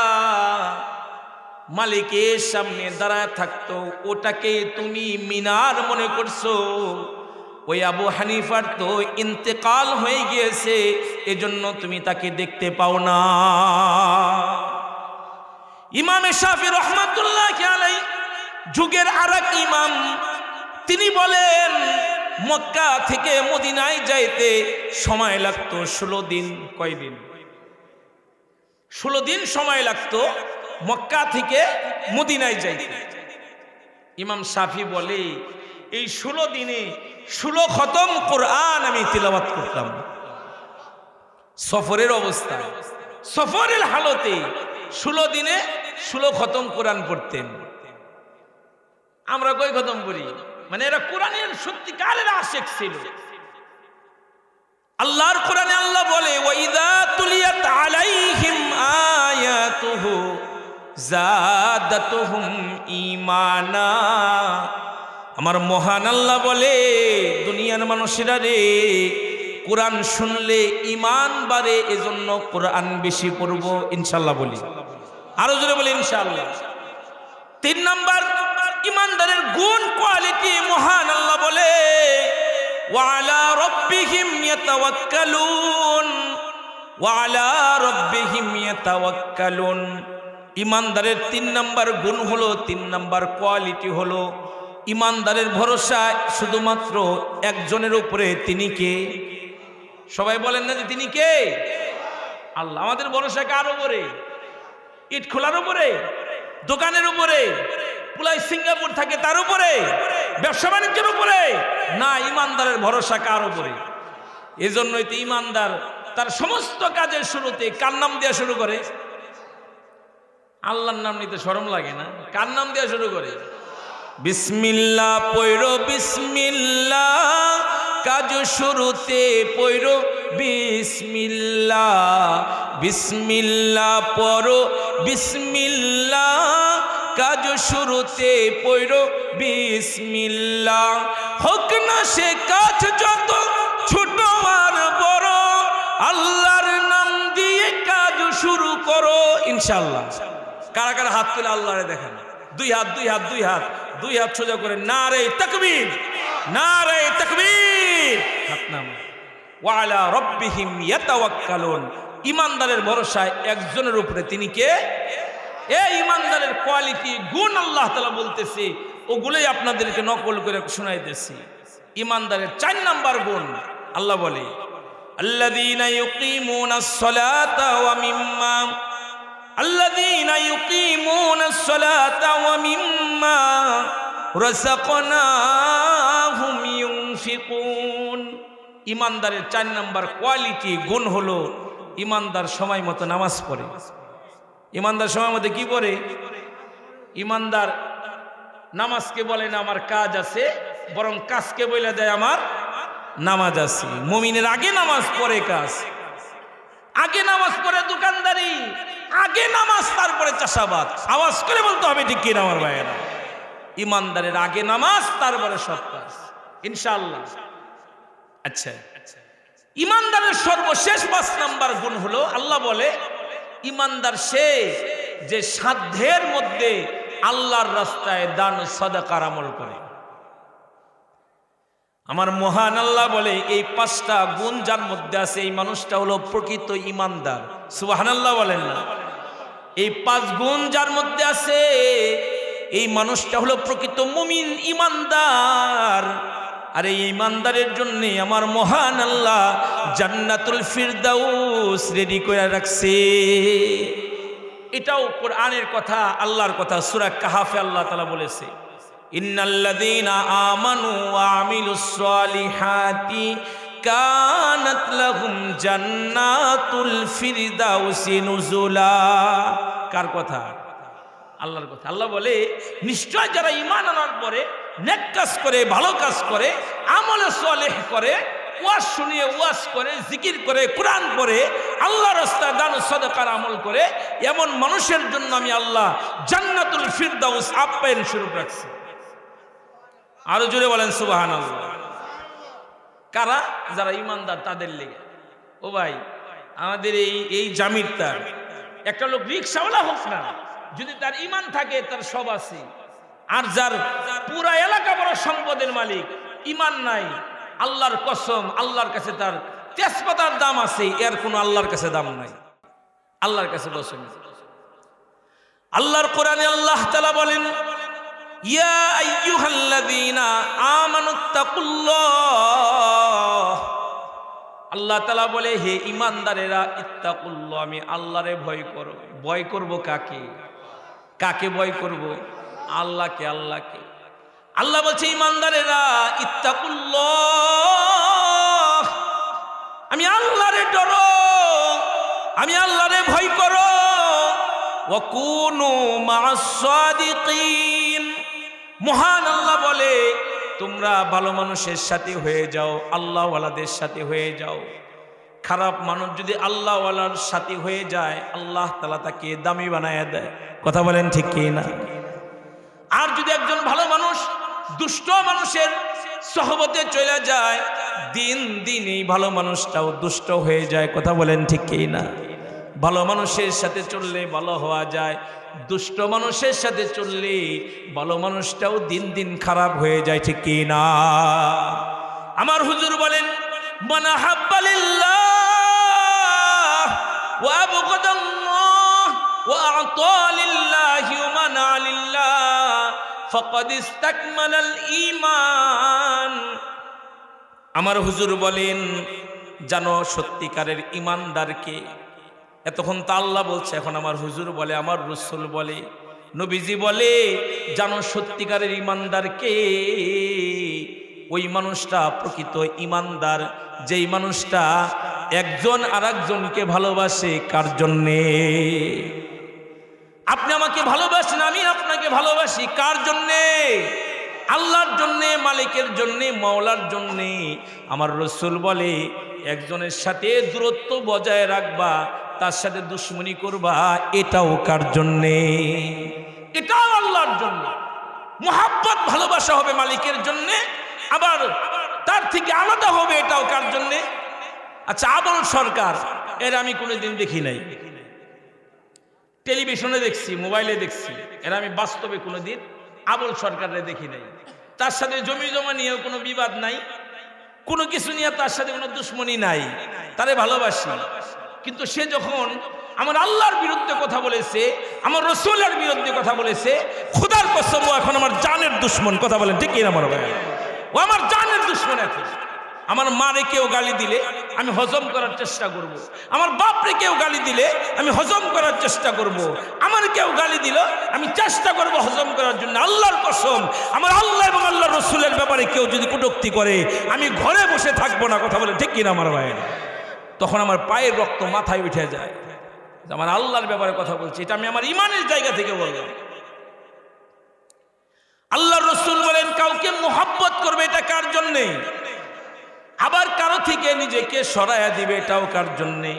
মালিকের সামনে দাঁড়ায় থাকতো। ওটাকে তুমি মিনার মনে করছো? ওই আবু হানিফার তো ইন্তেকাল হয়ে গিয়েছে, এজন্য তুমি তাকে দেখতে পাও না। ইমামে শাফি রহমাতুল্লাহি আলাইহি যুগের আরেক ইমাম, তিনি বলেন মক্কা থেকে মদিনায় যাইতে সময় লাগতো 16 দিন। কয় দিন? 16 দিন সময় লাগতো মক্কা থেকে মদিনায় যাইতে। ইমাম শাফি বলে, এই 16 দিনে 16 খতম কোরআন আমি তিলাওয়াত করতাম। সফরের অবস্থায়, সফরের হালতে 16 দিনে 16 খতম কোরআন পড়তেন। আমরা কই খতম করি? মানে এরা কোরআনের সত্যিকারের আশিক ছিল। আল্লাহর কোরআনে আল্লাহ বলে, ওয়াইদা তুলিয়াত আলাইহিম আয়াতুহু যাদাতুহুম ঈমানা। আমার মহান আল্লাহ বলে, দুনিয়ার মানুষেরা রে, কোরআন শুনলে ঈমান বাড়ে, এজন্য কোরআন বেশি পড়ব ইনশাআল্লাহ বলি। আরো জোরে বলি ইনশাআল্লাহ। 3 নাম্বার ঈমানদারের গুণ, কোয়ালিটি মহান আল্লাহ বলে, ওয়া আলা রাব্বিহিম ইয়াতাওয়াক্কালুন, ওয়া আলা রাব্বিহিম ইয়াতাওয়াক্কালুন। ঈমানদারের 3 নাম্বার গুণ হলো, 3 নাম্বার কোয়ালিটি হলো, ঈমানদারের ভরসা শুধুমাত্র একজনের উপরে। তিনি কে? সবাই বলেন না যে তিনি কে? আল্লাহ। আমাদের ভরসা কার উপরে? ইট খোলার উপরে, দোকানের উপরে, পুলাই সিঙ্গাপুর থাকে তার উপরে, ব্যবসা বাণিজ্যের উপরে না। ঈমানদারের ভরসা কার উপরে? এজন্যই তো ঈমানদার তার সমস্ত কাজের শুরুতে কার নাম দিয়ে শুরু করে? আল্লাহর নাম নিতে শরম লাগে না? কার নাম দিয়ে শুরু করে? বিসমিল্লাহ পয়রো, বিসমিল্লাহ কাজ শুরুতে পয়রো বিসমিল্লাহ, বিসমিল্লাহ পড়ো, বিসমিল্লাহ কাজ শুরুতে পয়রো বিসমিল্লাহ। হোক না সে কাজ যত ছোট আর বড়, আল্লাহর নাম দিয়ে কাজ শুরু করো ইনশাআল্লাহ। কারা কারা হাত তুলে আল্লাহরে দেখেন? 2 হাত, 2 হাত, 2 হাত, 2 হাত সোজা করে নারে তাকবীর, নারে তাকবীর। হাত নাম। ওয়া আলা রাব্বিহিম ইয়াতাওয়াক্কালুন। ঈমানদারের ভরসায় একজনের উপরে। তিনি কে? এই ঈমানদারের কোয়ালিটি, গুণ আল্লাহ তাআলা বলতেছে, ওগুলোই আপনাদেরকে নকল করে শোনাইতেছি। ঈমানদারের 4 নাম্বার গুণ আল্লাহ বলে, আল্লাযীনা ইউকিমুনাস সালাতা ওয়া মিম্মা, আল্লাযীনা ইউকিমুনাস সালাতা ওয়া মিম্মা রাযাকনাহুম ইউনফিকুন। ঈমানদারের 4 নাম্বার কোয়ালিটি, গুণ হলো ঈমানদার সময় মতো নামাজ পড়ে। ঈমানদার সময় মতো কি পড়ে? ঈমানদার নামাজকে বলে না আমার কাজ আছে, বরং কাজকে বলে দেয় আমার নামাজ আছে। মুমিনের আগে নামাজ পড়ে কাজ, আগে নামাজ পড়ে দোকানদারি, আগে নামাজ তারপরে চাষাবাদ। আওয়াজ করে বলতে হবে ঠিক কিনা আমার ভাইয়েরা? ঈমানদারের আগে নামাজ, তারপরে সব কাজ ইনশাআল্লাহ। আচ্ছা, ঈমানদারের সর্বশেষ 5 নাম্বার গুণ হলো, আল্লাহ বলে ঈমানদার সে যে সাধ্যের মধ্যে আল্লাহর রাস্তায় দান সাদাকার আমল করে। আমার মহান আল্লাহ বলে এই 5টা গুণ যার মধ্যে আছে, এই মানুষটা হলো প্রকৃত ঈমানদার। সুবহানাল্লাহ বলেন না? এই 5 গুণ যার মধ্যে আছে এই মানুষটা হলো প্রকৃত মুমিন ইমানদার। আর এই ইমানদারের জন্য আমার মহান আল্লাহ জান্নাতুল ফিরদাউস রেডি করে রাখছে। এটাও কোরআনের কথা, আল্লাহর কথা। সূরা কাহাফে আল্লাহ তাআলা বলেছে, ইন্নাল্লাযীনা আমানু ওয়া আমিলুস সালিহাতি কানাত লাহুম জান্নাতুল ফিরদাউসি নুজুলা। কার কথা? আল্লাহর কথা। আল্লাহ বলে, নিশ্চয় যারা ঈমান আনার পরে নেক কাজ করে, ভালো কাজ করে, আমলে সালেহ করে, ওয়াজ শুনিয়ে ওয়াজ করে, জিকির করে, কোরআন পড়ে, আল্লাহর রাস্তায় দান সাদাকার আমল করে, এমন মানুষের জন্য আমি আল্লাহ জান্নাতুল ফিরদাউস আপ্যায়ন শুরু রাখছি। আরো জোরে বলেন সুবহানাল্লাহ। কারা? যারা ইমানদার তাদের লেগে। ও ভাই, আমাদের এই জামিরটার একটা লোক রিকশাওয়ালা হোক না, যদি তার ইমান থাকে তার সব আছে। আর যার পুরা এলাকা বড় সম্পদের মালিক, ইমান নাই, আল্লাহর কসম আল্লাহর কাছে তার তেজপাতার দাম আছে, এর কোনো আল্লাহর কাছে দাম নাই। আল্লাহর কাছে বসেন। আল্লাহর কোরআনে আল্লাহ তাআলা বলেন, ইয়া আইয়ুহাল্লাযীনা আমানুত্তাকুল্লাহ। আল্লাহ তাআলা বলে, হে ঈমানদারেরা, ইত্তাকুল্লাহ, আমি আল্লাহরে ভয় করো। ভয় করব কাকে? কাকে ভয় করব? আল্লাহকে। আল্লাহকে। আল্লাহ বলছে, ঈমানদারেরা ইত্তাকুল্লাহ, আমি আল্লাহরে ডরো, আমি আল্লাহরে ভয় করো। ওয়া কুনু মা'আস সাদিকিন। মহান আল্লাহ বলে, তোমরা ভালো মানুষের সাথে হয়ে যাও, আল্লাহওয়ালাদের সাথে হয়ে যাও। খারাপ মানুষ যদি আল্লাহওয়ালার সাথে হয়ে যায়, আল্লাহ তাআলা তাকে দামি বানায় দেয়। কথা বলেন ঠিক কি না? আর যদি একজন ভালো মানুষ দুষ্ট মানুষের সহবতে চলে যায়, দিন দিন এই ভালো মানুষটাও দুষ্ট হয়ে যায়। কথা বলেন ঠিক কি না? ভালো মানুষের সাথে চললে ভালো হওয়া যায়, দুষ্ট মানুষের সাথে চললে ভালো মানুষটাও দিন দিন খারাপ হয়ে যায়। ঠিক কি না? আমার হুজুর বলেন, মান আহাব্বা লিল্লাহ ওয়া আবগাদাল্লাহ ওয়া আ'তা লিল্লাহি ওয়া মানা লিল্লাহ ফাকাদ ইসতাকমালাল ঈমান। আমার হুজুর বলেন, জানো সত্যিকারের ঈমানদারকে। এতক্ষণ তা আল্লাহ বলছে, এখন আমার হুজুর বলে, আমার রাসূল বলে, নবীজি বলে, জানো সত্যিকারের ঈমানদারকে। ওই মানুষটা প্রকৃত ঈমানদার, যেই মানুষটা একজন আরেকজনকে ভালোবাসে। কার জন্যে? আপনি আমাকে ভালোবাসেন, আমি আপনাকে ভালোবাসি। কার জন্যে? আল্লাহর জন্যে, মালিকের জন্যে, মাওলার জন্যে। আমার রাসূল বলে, একজনের সাথে দূরত্ব বজায় রাখবা, তার সাথে দুশ্মনী করবা, এটাও কার জন্যে? এটাও আল্লাহর জন্য। মুহাব্বত, ভালোবাসা হবে মালিকের জন্যে, আবার তার থেকে আলাদা হবে, এটাও কার জন্যে? আচ্ছা, আবুল সরকার, এর আমি কোনোদিন দেখি নাই, টেলিভিশনে দেখছি, মোবাইলে দেখছি, এর আমি বাস্তবে কোনোদিন আবুল সরকারে দেখি নাই। তার সাথে জমি জমা নিয়েও কোনো বিবাদ নাই, কোনো কিছু নিয়ে তার সাথে কোনো দুশ্মনী নাই, তারে ভালোবাসি। কিন্তু সে যখন আমার আল্লাহর বিরুদ্ধে কথা বলেছে, আমার রাসূলের বিরুদ্ধে কথা বলেছে, খোদার কসম ও এখন আমার জানের দুশ্মন। কথা বলেন ঠিক কি না? আমার ভাই, ও আমার জানের দুশ্মন। এখন আমার মারে কেউ গালি দিলে আমি হজম করার চেষ্টা করব। আমার বাপরে কেউ গালি দিলে আমি হজম করার চেষ্টা করব। আমার কেউ গালি দিল আমি চেষ্টা করব হজম করার জন্য। আল্লাহর কসম, আমার আল্লাহ এবং আল্লাহর রাসূলের ব্যাপারে কেউ যদি কটূক্তি করে, আমি ঘরে বসে থাকবো না। কথা বলে ঠিক কিনা আমার ভাই? তখন আমার পায়ের রক্ত মাথায় উঠে যায়। আমার আল্লাহর ব্যাপারে কথা বলছি, এটা আমি আমার ইমানের জায়গা থেকে বললাম। আল্লাহর রাসূল বলেন, কাউকে মুহাব্বত করবে, এটা কার জন্যে? আবার কারো থেকে নিজেকে সরায়া দিবে, এটাও কার জন্যে?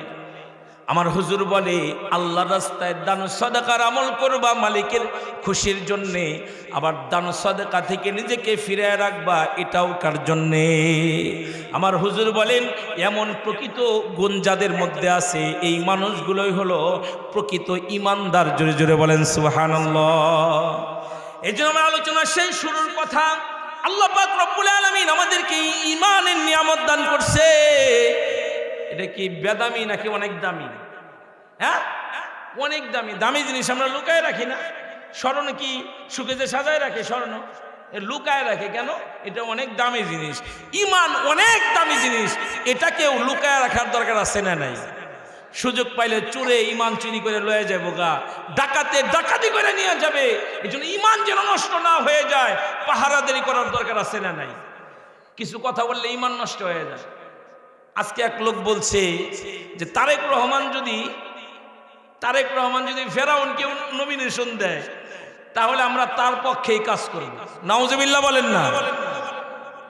আমার হুজুর বলে, আল্লাহর রাস্তায় দান সাদাকার আমল করবা মালিকের খুশির জন্যে, আবার দান সাদাকা থেকে নিজেকে ফিরিয়ে রাখবা, এটাও কার জন্যে? আমার হুজুর বলেন, এমন প্রকৃত গুণ যাদের মধ্যে আছে, এই মানুষগুলোই হলো প্রকৃত ঈমানদার। জোরে জোরে বলেন সুবহানাল্লাহ। এই জন্য আমার আলোচনা সেই শুরুর কথা, আল্লাহ পাক রব্বুল আলামিন আমাদেরকে ঈমানের নিয়ামত দান করছে। এটা কি বেদামি নাকি অনেক দামি? হ্যাঁ, অনেক দামি দামি জিনিস আমরা লুকায় রাখি না? স্বর্ণ কি সুকেজে সাজায় রাখে? স্বর্ণ লুকায় রাখে কেন? এটা অনেক দামি জিনিস। ইমান অনেক দামি জিনিস, এটাকেও লুকায় রাখার দরকার আছে না নাই? সুযোগ পাইলে চোরে ইমান চুরি করে লয়ে যাবো গা, ডাকাতে ডাকাতি করে নিয়ে যাবে। এই জন্য ইমান যেন নষ্ট না হয়ে যায়, পাহারাদারি করার দরকার আছে না নাই? কিছু কথা বললে ইমান নষ্ট হয়ে যায়। আজকে এক লোক বলছে যে তারেক রহমান যদি ফেরাউনকে নমিনেশন দেয় তাহলে আমরা তার পক্ষেই কাজ করব। নাউজুবিল্লাহ বলেন না?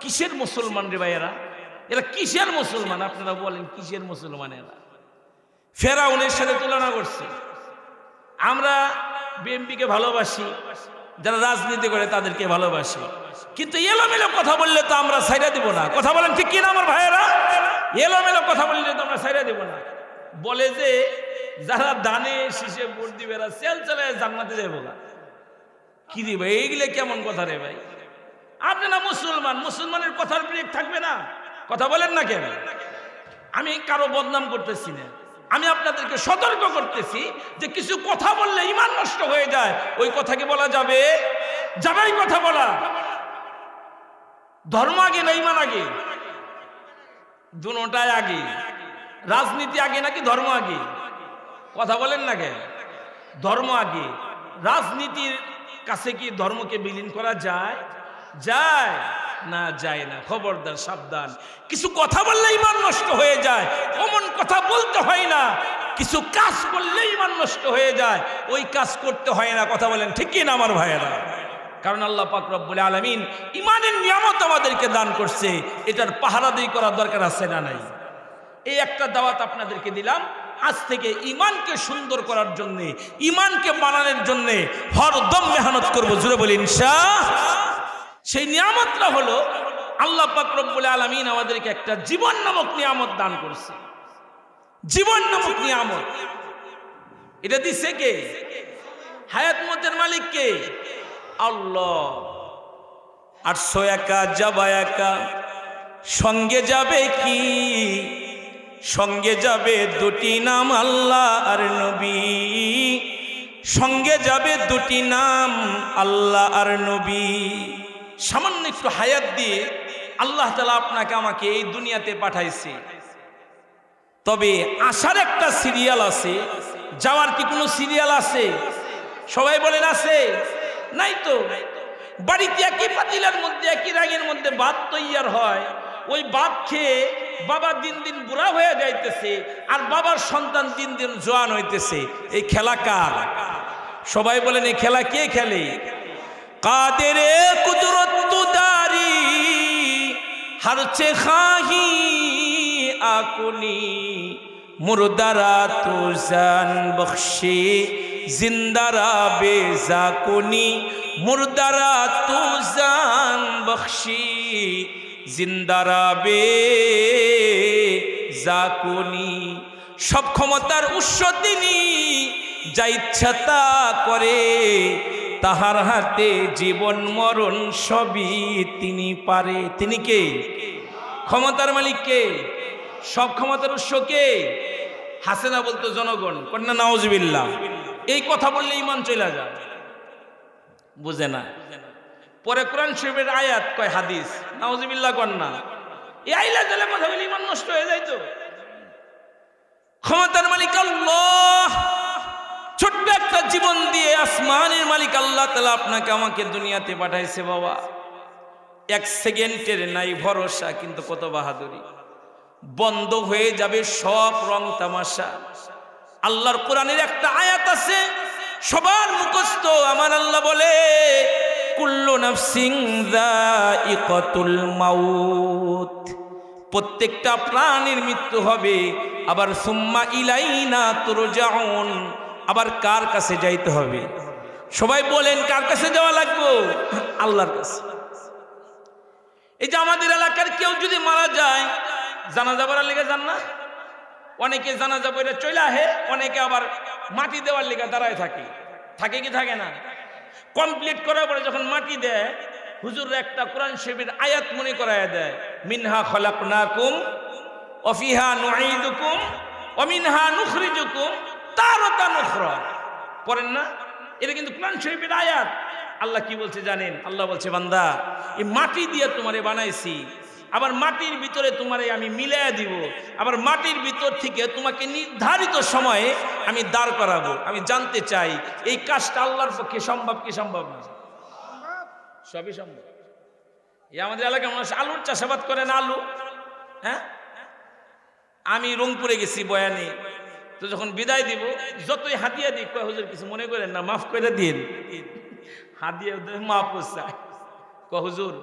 কিসের মুসলমান রে ভাইয়েরা? এরা কিসের মুসলমান? আপনারা বলেন কিসের মুসলমান এরা? ফেরাউনের সাথে তুলনা করছে। আমরা বিএনপিকে ভালোবাসি, যারা রাজনীতি করে তাদেরকে ভালোবাসি, কিন্তু এলোমেলো কথা বললে তো আমরা ছাইড়া দিব না। কথা বলেন ঠিক কিনা আমার ভাইয়েরা? এলোমেলো কথা বললে তো আমরা ছাইড়া দিব না। বলে যে যারা দানে শীষে ভোট দিবে এরা সেল চালায় জান্নাতে যাবো না। কি রে ভাই, এইগুলো কেমন কথা রে ভাই? আপনি না মুসলমান, মুসলমানের কথার ব্রেক থাকবে না? কথা বলেন না কেন? আমি কারো বদনাম করতেছি না, আমি আপনাদেরকে সতর্ক করতেছি যে কিছু কথা বললে ঈমান নষ্ট হয়ে যায়। ওই কথা কি বলা যাবে? যাবে এই কথা বলা? ধর্ম আগে না ঈমান আগে? দুটোটাই আগে। রাজনীতি আগে নাকি ধর্ম আগে? কথা বলেন না কেন? ধর্ম আগে। রাজনীতির কাছে কি ধর্মকে বিলীন করা যায়? যায় না? যায় না। খবরদার, সাবধান। কিছু কথা বললে ঈমান নষ্ট হয়ে যায়, অমন কথা বলতে হয় না। কিছু কাজ করলে ঈমান নষ্ট হয়ে যায়, ওই কাজ করতে হয় না। কথা বলেন ঠিক কি না আমার ভাইয়েরা? কারণ আল্লাহ পাক রব্বুল আলামিন ঈমানের নিয়ামত আমাদেরকে দান করছে, এটার পাহারাদারি করার দরকার আছে না নাই? এই একটা দাওয়াত আপনাদেরকে দিলাম। আজ থেকে ঈমানকে সুন্দর করার জন্য, ঈমানকে বানানোর জন্য হরদম মেহনত করব। জোরে বলি ইনশাআল্লাহ। সেই নিয়ামতটা হলো আল্লাহ পাক রব্বুল আলামিন আমাদেরকে একটা জীবন নামক নিয়ামত দান করছে। জীবন নামক নিয়ামত, এটা দিছে কে? হায়াত মতের মালিক কে? আল্লাহ। 800 একা যাবা একা, সঙ্গে যাবে কি? সঙ্গে যাবে দুটি নাম, আল্লাহ আর নবী। সঙ্গে যাবে দুটি নাম, আল্লাহ আর নবী। সামান্য একটু হায়াত দিয়ে আল্লাহ তাআলা আপনাকে আমাকে এই দুনিয়াতে পাঠাইছে। তবে আসার একটা সিরিয়াল আছে, যাওয়ার কি কোনো সিরিয়াল আছে? সবাই বলেন আছে? নাই তো। বাড়িতে একই পাতিলার মধ্যে, একই রাগের মধ্যে ভাত তৈয়ার হয়, ওই ভাত খেয়ে বাবা দিন দিন বুড়া হয়ে যাইতেছে, আর বাবার সন্তান দিন দিন জোয়ান হইতেছে। এই খেলা কার? সবাই বলেন এই খেলা কে খেলে? কাদেরে কুদরত দারি হরচে খাহি আকুনি, মুর্দারা তো জান বখশে জিন্দারা বেজাকুনি। মুর্দারা তো জান বখশি জিন্দারা বেজাকুনি। সব ক্ষমতার উৎস তিনি, যা ইচ্ছা তা করে, তাহার হাতে জীবন মরণ সবই তিনি পারে। তিনি কে? ক্ষমতার মালিক কে? সব ক্ষমতার উৎস কে? হাসেনা বলতো জনগণ, কন্যা নাউজুবিল্লাহ। এই কথা বললে ঈমান চলে যায়, বুঝে না। পরে কোরআন শরীফের আয়াত কয় হাদিস, নাউজুবিল্লাহ কন্যা। এই আইলা জেলে কথা বলে ঈমান নষ্ট হয়ে যায় তো। ক্ষমতার মালিক আল্লাহ। ছোট্ট একটা জীবন দিয়ে আসমানের মালিক আল্লাহ তাআলা আপনাকে আমাকে দুনিয়াতে পাঠাইছে বাবা। 1 সেকেন্ডের নাই ভরসা, কিন্তু কত বাহাদুরি। বন্ধ হয়ে যাবে সব রং তামাশা। আল্লাহর কোরআনের একটা আয়াত আছে সবার মুখস্থ। আমার আল্লাহ বলে, কুল্লু নাফসিন যায়িকাতুল মাউত, প্রত্যেকটা প্রাণীর মৃত্যু হবে। আবার সুম্মা ইলাইনা তুরজাউন, আবার কার কাছে যাইতে হবে? সবাই বলেন কার কাছে যাওয়া লাগবে? আল্লাহর কাছে। এই যে আমাদের এলাকার কেউ যদি মারা যায়, জানাজা পড়ার লেগে যান না? অনেকে জানাজা পড়ে চলে আহে, অনেকে আবার মাটি দেওয়ার লেগে দাঁড়ায় থাকে। থাকে কি থাকে না? কমপ্লিট করার পরে যখন মাটি দেয়, হুজুর একটা কোরআন শরীফের আয়াত মনে করায় দেয়, মিনহা খলাকনাকুম ওয়া ফিহা নুঈদুকুম ওয়া মিনহা নুখরিজুকুম তারাতান উখরা। পড়েন না? এটা কিন্তু কোরআন শরীফের আয়াত। আল্লাহ কি বলছে জানেন? আল্লাহ বলছে, বান্দা এই মাটি দিয়ে তোমারে বানাইছি, আবার মাটির ভিতরে তোমারে আমি মিলাইয়া দিব, আবার মাটির ভিতর থেকে তোমাকে নির্ধারিত সময়ে আমি দাঁড় করাবো। আমি জানতে চাই এই কাজটা আল্লাহর পক্ষে সম্ভব কি সম্ভব না? সবই সম্ভব। এই আমাদের এলাকায় মানুষ আলুর চাষাবাদ করে না, আলু। হ্যাঁ, আমি রংপুরে গেছি বয়ানে, তো যখন বিদায় দিব যতই হাতিয়া দিই, কয় হুজুর কিছু মনে করেন না, মাফ করে দিন। হাতিয়া মাফ চায়, কয় হুজুর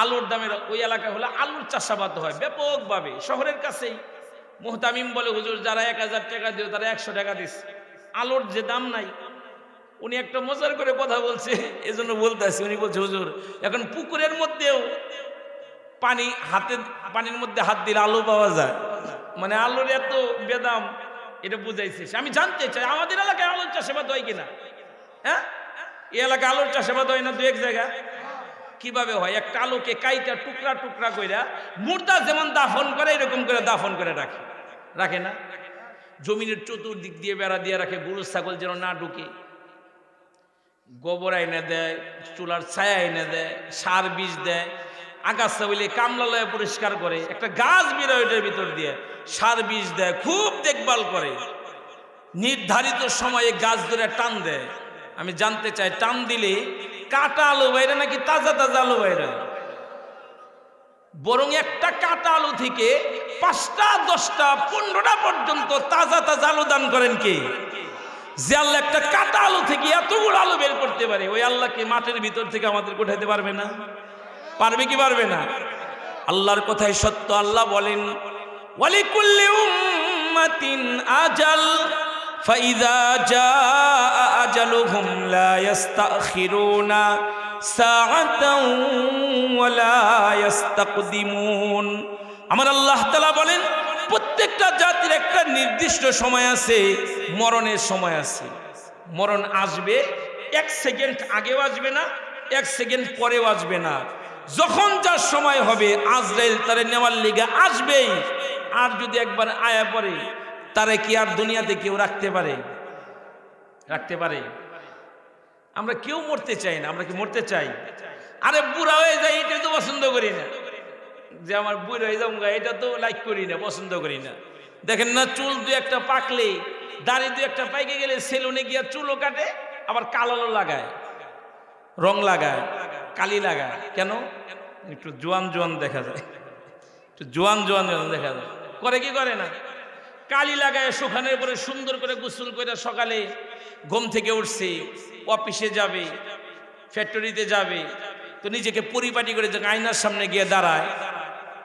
আলুর দামের ওই এলাকা হলে আলুর চাষাবাদ হয় ব্যাপকভাবে, শহরের কাছেই। মুহতামিম বলে, হুজুর যারা 1000 টাকা দিও তারা 100 টাকা দিচ্ছে, আলুর যে দাম নাই। উনি একটা মজার করে কথা বলছে, এজন্য বলতে আসি। উনি বলছে, হুজুর এখন পুকুরের মধ্যেও পানির মধ্যে হাত দিলে আলু পাওয়া যায়, মানে আলুর এত বেদাম, এটা বুঝাইছে। আমি জানতে চাই আমাদের এলাকায় আলুর চাষাবাদ হয় কিনা। হ্যাঁ, এই এলাকায় আলুর চাষাবাদ হয় না? 2-1 জায়গা। কিভাবে হয়? একটা আলুকে কাইটা টুকরা টুকরা কইরা মুর্দা যেমন দাফন করে এরকম করে দাফন করে রাখে না? জমিনের চতুর্দিক দিয়ে বেড়া দিয়ে রাখে, গরু ছাগল যেন না ঢুকে। গোবর এনে দেয়, চুলার ছায়া এনে দেয়, সার বীজ দেয়, আগাছা বলে কামলালয়ে পরিষ্কার করে, একটা গাছ বেরোয় ওইটার ভিতর দিয়ে, সার বীজ দেয়, খুব দেখভাল করে, নির্ধারিত সময়ে গাছ ধরে টান দেয়। আমি জানতে চাই, টান দিলে কাটা আলু বাইরে নাকি তাজা তাজা আলু বাইরে? বরং একটা কাটা আলু থেকে 5টা 10টা 15টা পর্যন্ত তাজা তাজা আলু দান করেন কে? যে আল্লাহ একটা কাটা আলু থেকে এতগুলো আলু বের করতে পারে, ওই আল্লাহকে মাটির ভিতর থেকে আমাদের উঠাইতে পারবে না? পারবে কি পারবে না? আল্লাহর কথাই সত্য। আল্লাহ বলেন, ওয়ালিকুল্লি উম্মাতিন আজাল ফাইযা জাআ আজালুহুম লা ইস্তাখিরুনা সাআতাও ওয়া লা ইস্তাকদিমুন। আমার আল্লাহ তাআলা বলেন, প্রত্যেকটা জাতির একটা নির্দিষ্ট সময় আছে, মরণের সময় আছে। মরণ আসবে, 1 সেকেন্ড আগেও আসবে না, 1 সেকেন্ড পরেও আসবে না। যখন যার সময় হবে আজরাইল তারে নেওয়ার লিগে আসবেই। আর যদি একবার আয়া পড়ে, তারে কি আর দুনিয়াতে কেউ রাখতে পারে? আমরা কেউ মরতে চাই না। আমরা কি মরতে চাই? আরে বুড়া হয়ে যায় এটা তো পছন্দ করি না, যে আমার বুড়া হয়ে যাবো এটা তো লাইক করি না, পছন্দ করি না। দেখেন না, চুল 2-1টা পাকলে, দাড়ি 2-1টা পাইকে গেলে সেলুনে গিয়া চুলও কাটে, আবার কালো লাগায়, রং লাগায়, কালি লাগায়। কেন? একটু জোয়ান দেখা যায়, একটু জোয়ান দেখা যায়। করে কি করে না? কালি লাগায়, শুকানোর পরে সুন্দর করে গোসল করে সকালে ঘুম থেকে উঠছে, অফিসে যাবে, ফ্যাক্টরিতে যাবে, তো নিজেকে পরিপাটি করে যখন আয়নার সামনে গিয়ে দাঁড়ায়,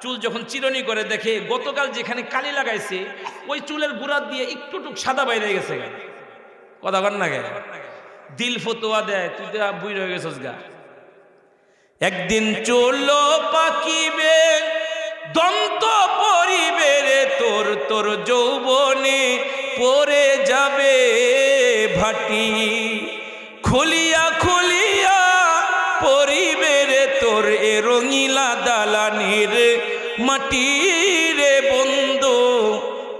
চুল যখন চিরনি করে দেখে গতকাল যেখানে কালি লাগাইছে ওই চুলের গুড়া দিয়ে একটুটুক সাদা বাইরে গেছে। কথা কর না গে? দিল ফতোয়া দেয়, তুই তো বুড়ি হয়ে গেছিস গা। একদিন চুল পাকিবে, দন্ত পরিবে রে তোর যৌবনে পড়ে যাবে ভাটি, খুলিয়া পরিবে রে তোর এ রঙিলা দালানির মাটি রে বন্ধু,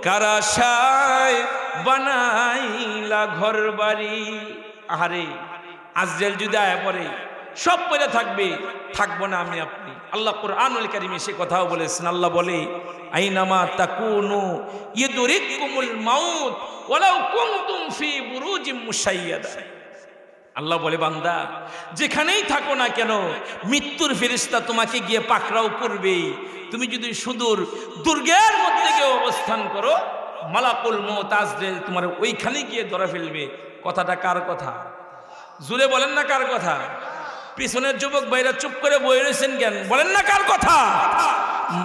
কারাশায় বানাইলা ঘর বাড়ি। আহারে, আজরাইল যদি আয়া পড়ে সব পড়ে থাকবো না আমি আপনি। আল্লাহ কুরআনুল কারীমে সে কথাও বলেছেন। আল্লাহ বলে, আইনামা তাকুনু ইদরিকুমুল মাউত ওয়ালাউ কুনতুম ফি বুরুজিম মুশাইয়াদা। আল্লাহ বলে, বান্দা যেখানেই থাকো না কেন মৃত্যুর ফেরেশতা তোমাকে গিয়ে পাকড়াও করবেই। তুমি যদি সুদূর দুর্গের মধ্যে গিয়ে অবস্থান করো, মালাকুল মউত আজরাইল তোমার ওইখানে গিয়ে ধরে ফেলবে। কথাটা কার কথা? জুড়ে বলেন না কার কথা? পিছনের যুবক ভাইরা চুপ করে বয়ে রয়েছেন কেন? বলেন না কার কথা?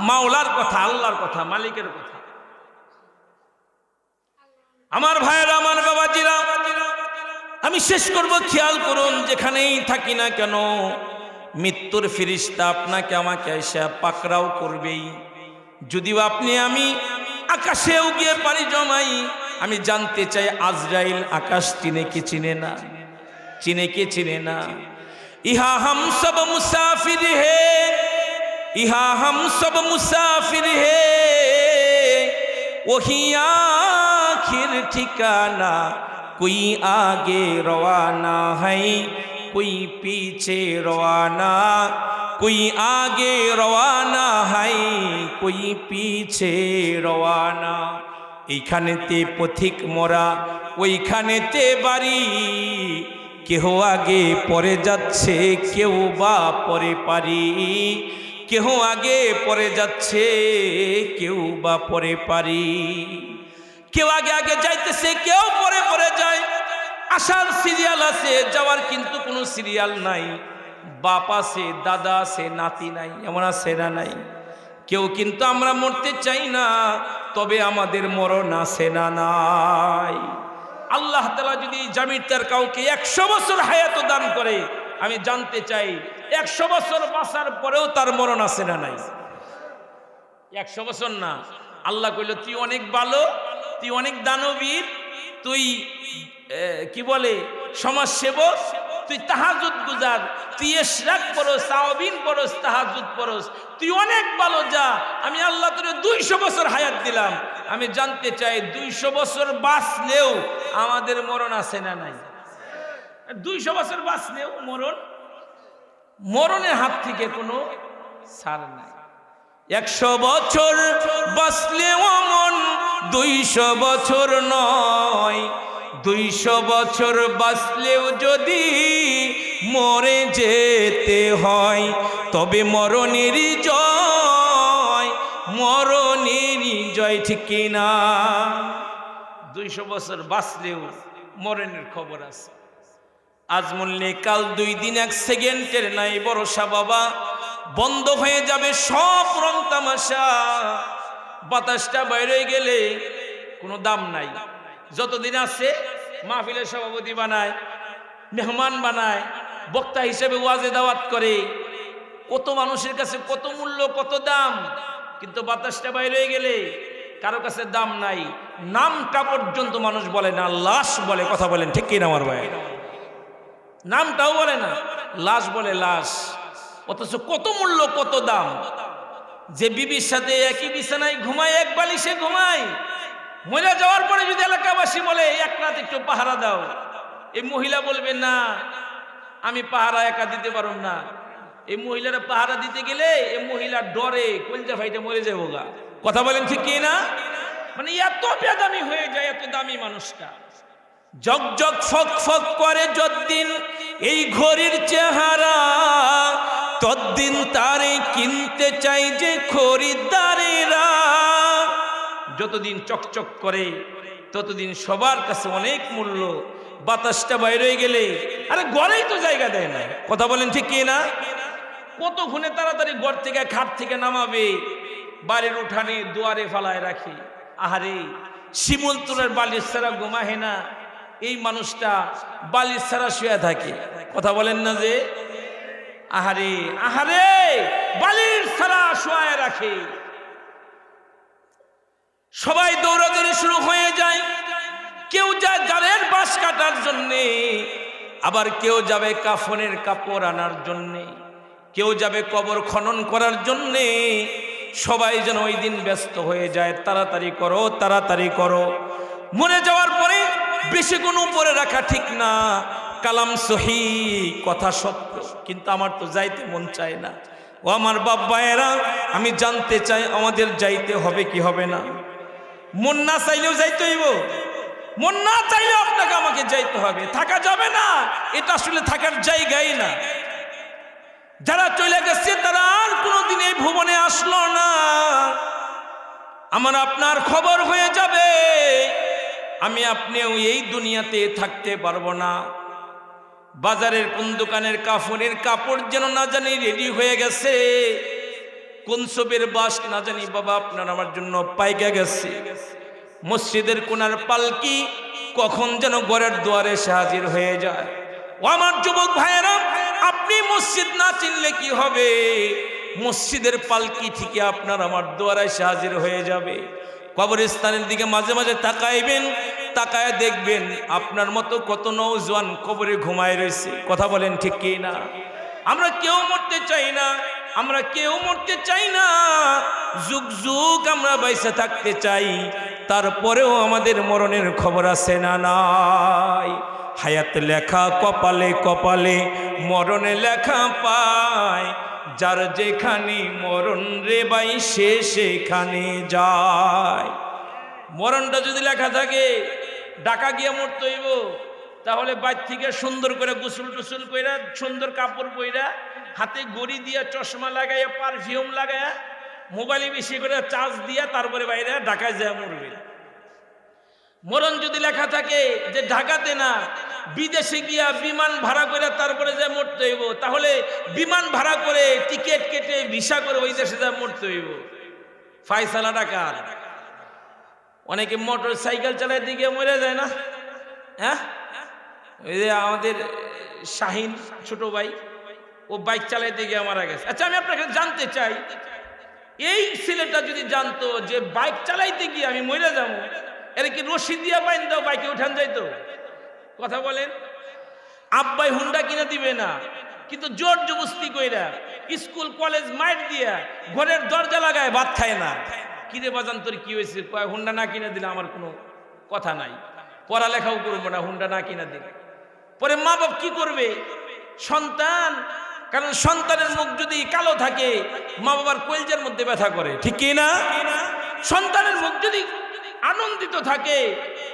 মাওলার কথা, আল্লাহর কথা, মালিকের কথা। আমার ভাইয়েরা, আমার বাবাজিরা, আমি শেষ করব, খেয়াল করুন, যেখানেই থাকি না কেন মৃত্যুর ফেরেশতা আপনাকে আমাকে এসে পাকড়াও করবেই। যদিও আপনি আমি আকাশেও গিয়ে পানি জমাই, আমি জানতে চাই আজরাইল আকাশ চিনে কি চিনে না? চিনে কি চিনে না? ইহা হাম সব মুসাফির হে, ইহা হাম সব মুসাফির হে, वही आखिर ठिकाना, कोई आगे रवाना है कोई पीछे रवाना, कोई आगे रवाना है कोई पीछे रवाना। এইখানেতে পথিক মোরা ওইখানেতে বাড়ি, কেহ আগে পরে যাচ্ছে কেউ বা পরে পারি, কেহ আগে পরে যাচ্ছে কেউ বা পরে পারি। কেউ আগে আগে যাইতেছে কেউ পরে পরে যায়। আসার সিরিয়াল আছে, যাওয়ার কিন্তু কোনো সিরিয়াল নাই। বাপ আছে, দাদা আছে, নাতি নাই, এমন আছে না নাই? কেউ কিন্তু আমরা মরতে চাই না, তবে আমাদের মরণ আছে না নাই? আল্লাহ তাআলা যদি জামির তার কাউকে 100 বছর হায়াত দান করে, আমি জানতে চাই 100 বছর বাঁচার পরেও তার মরণ আছে না নাই? 100 বছর না, আল্লাহ কইল তুই অনেক ভালো, তুই অনেক দানবীর, তুই কি বলে সমাজসেবক, তুই তাহাজ্জুদ গুজার, তুই ইশরাক পড়স, তাওবিন পড়স, তাহাজ্জুদ পড়স, তুই অনেক ভালো, যা আমি আল্লাহ তোরে 200 বছর হায়াত দিলাম। আমি জানতে চাই 200 বছর বাঁচলেও আমাদের মরণ আছে না নাই? 200 বছর বাঁচলেও মরণের হাত থেকে কোনো ছাড় নাই। 100 বছর বাঁচলেও মন 200 বছর নয়, 200 বছর বাঁচলেও যদি মরে যেতে হয়, তবে মরণেরই জয়, মরণেরই জয়, ঠিক কিনা? 200 বছর বাঁচলেও মরণের খবর আছে। আজ মরলে কাল 2 দিন 1 সেকেন্ডের নাই ভরসা বাবা, বন্ধ হয়ে যাবে সব রং তামাশা। বাতাসটা বাইরে গেলে কোনো দাম নাই। যতদিন আছে মাহফিলের সভাপতি বানায়, মেহমান বানায়, বক্তা হিসেবে ওয়াজে দাওয়াত করে, কত মানুষের কাছে কত মূল্য কত দাম, কিন্তু বাতাসটা বাইরে গেলে কারো কাছে দাম নাই। নামটা পর্যন্ত মানুষ বলে না, লাশ বলে। কথা বলেন ঠিক কিনা আমার ভাই? নামটাও বলে না, লাশ বলে, লাশ। অথচ কত মূল্য কত দাম। যে বিবির সাথে একই বিছানায় ঘুমায়, এক বালিশে ঘুমায়, মহিলা যাওয়ার পরে যদি এলাকাবাসী বলে 1 রাত একটু পাহারা দাও, এই মহিলা বলবে না আমি পাহারা একা দিতে পারব না। এই মহিলারা পাহারা দিতে গেলে এই মহিলা ডরে কলজা ফাইটে মরে যাবো গা। কথা বলেন ঠিক কি না? মানে এত বেদামি হয়ে যায়, এত দামি মানুষটা। জগ জগ ফক ফক করে যতদিন এই ঘড়ির চেহারা, ততদিন তারে কিনতে চাই যে খরিদ্দারেরা। যতদিন চকচক করে ততদিন সবার কাছে অনেক মূল্য। বাতাসটা বাইরে গেলে আরে ঘরেই তো জায়গা দেয় না। কথা বলেন ঠিক কি না? কতক্ষণে তাড়াতাড়ি ঘর থেকে খাট থেকে নামাবে, বাড়ির উঠানে দুয়ারে ফালায় রাখে। আহারে, শিমুল তুলার বালিশ ছাড়া ঘুমাহে না, এই মানুষটা বালিশ ছাড়া শুয়ে থাকে। কথা বলেন না যে আহারে আহারে, বালিশ ছাড়া শুয়ে রাখে। সবাই দৌড়াদৌড়ি শুরু হয়ে যায়। কেউ যায় জারের বাঁশ কাটার জন্যে, আবার কেউ যাবে কাফনের কাপড় আনার জন্যে, কেউ যাবে কবর খনন করার জন্যে। সবাই যেন ওই দিন ব্যস্ত হয়ে যায়, তাড়াতাড়ি করো তাড়াতাড়ি করো। মরে যাওয়ার পরে বেশি গুণ উপরে রাখা ঠিক না। কালাম সহি, কথা সত্য, কিন্তু আমার তো যাইতে মন চায় না। ও আমার বাপ ভাইয়েরা, আমি জানতে চাই আমাদের যাইতে হবে কি হবে না? মন না চাইলেও যাইতে হইব, মন না চাইলেও আপনাকে আমাকে যাইতে হবে। থাকা যাবে না, এটা আসলে থাকার জায়গাই না। যারা চলে গেছে তারা আর কোনোদিন এই ভুবনে আসলো না। আমার আপনার খবর হয়ে যাবে, আমি আপনিও এই দুনিয়াতে থাকতে পারবো না। বাজারের কোন দোকানের কাফনের কাপড় যেন না জানি রেডি হয়ে গেছে, কোন সবের বাস না জানি বাবা আপনার আমার জন্য পাইকা গেছে। মসজিদের কোনার পালকি কখন যেন ঘরের দুয়ারে এসে হাজির হয়ে যায়। ও আমার যুবক ভাইয়েরা, আপনি মসজিদ না চিনলে কি হবে? মসজিদের পালকি থেকে আপনার আমার দুয়ারে এসে হাজির হয়ে যাবে। কবরস্থানের দিকে মাঝে মাঝে তাকাইবেন, তাকায় দেখবেন আপনার মতো কত নওজোয়ান কবরে ঘুমায় রয়েছে। কথা বলেন ঠিক কি না? আমরা কেউ মরতে চাই না, আমরা কেউ মরতে চাই না। যুগ যুগ আমরা বাইসে থাকতে চাই, তারপরেও আমাদের মরণের খবর আছে না নাই? হায়াত লেখা কপালে কপালে, মরণে লেখা পায়, যার যেখানে মরণ রে ভাই সে সেখানে যায়। মরণটা যদি লেখা থাকে, ডাকা গিয়া মরতে হইব, তাহলে বাইর থেকে সুন্দর করে গোসল টুসুল কইরা, সুন্দর কাপড় পইরা, হাতে গড়ি দিয়া, চশমা লাগাইয়া, পারফিউম লাগাইয়া, মোবাইলে বেশি করে চার্জ দিয়া, তারপরে বাইরে ঢাকায় যায় মরবে। মরণ যদি লেখা থাকে যে ঢাকাতে না, বিদেশে গিয়া বিমান ভাড়া করে তারপরে যায় মরতে হইব, তাহলে বিমান ভাড়া করে, টিকিট কেটে, ভিসা করে ওই দেশে যায় মরতে হইব। ফায়সালা ডাকার। অনেকে মোটর সাইকেল চালায় দিকে মরে যায় না? হ্যাঁ, ওই যে আমাদের শাহিন ছোট ভাই, ও বাইক চালাইতে গিয়ে মারা গেছে। আচ্ছা, আমি আপনাকে জানতে চাই, এই ছেলেটা যদি জানতো যে বাইক চালাইতে গিয়ে আমি মরে যাবো, এর কি রশি দিয়া বাইন দাও বাইকে উঠান যাইতো? কথা বলেন। আব্বাই হুন্ডা কিনে দিবে না, কিন্তু জোর জবস্তি কইরা, স্কুল কলেজ মাইট দিয়া, ঘরের দরজা লাগায় ভাত খায় না। কি রে বাজান, তোর কি হয়েছে? হুন্ডা না কিনে দিলে আমার কোনো কথা নাই, পড়ালেখাও করবো না হুন্ডা না কিনে দিলে। পরে মা বাপ কি করবে? সন্তান, কারণ সন্তানের মুখ যদি কালো থাকে, মা বাবার কলজের মধ্যে ব্যথা করে, ঠিক কি না? সন্তানের মুখ যদি আনন্দিত থাকে,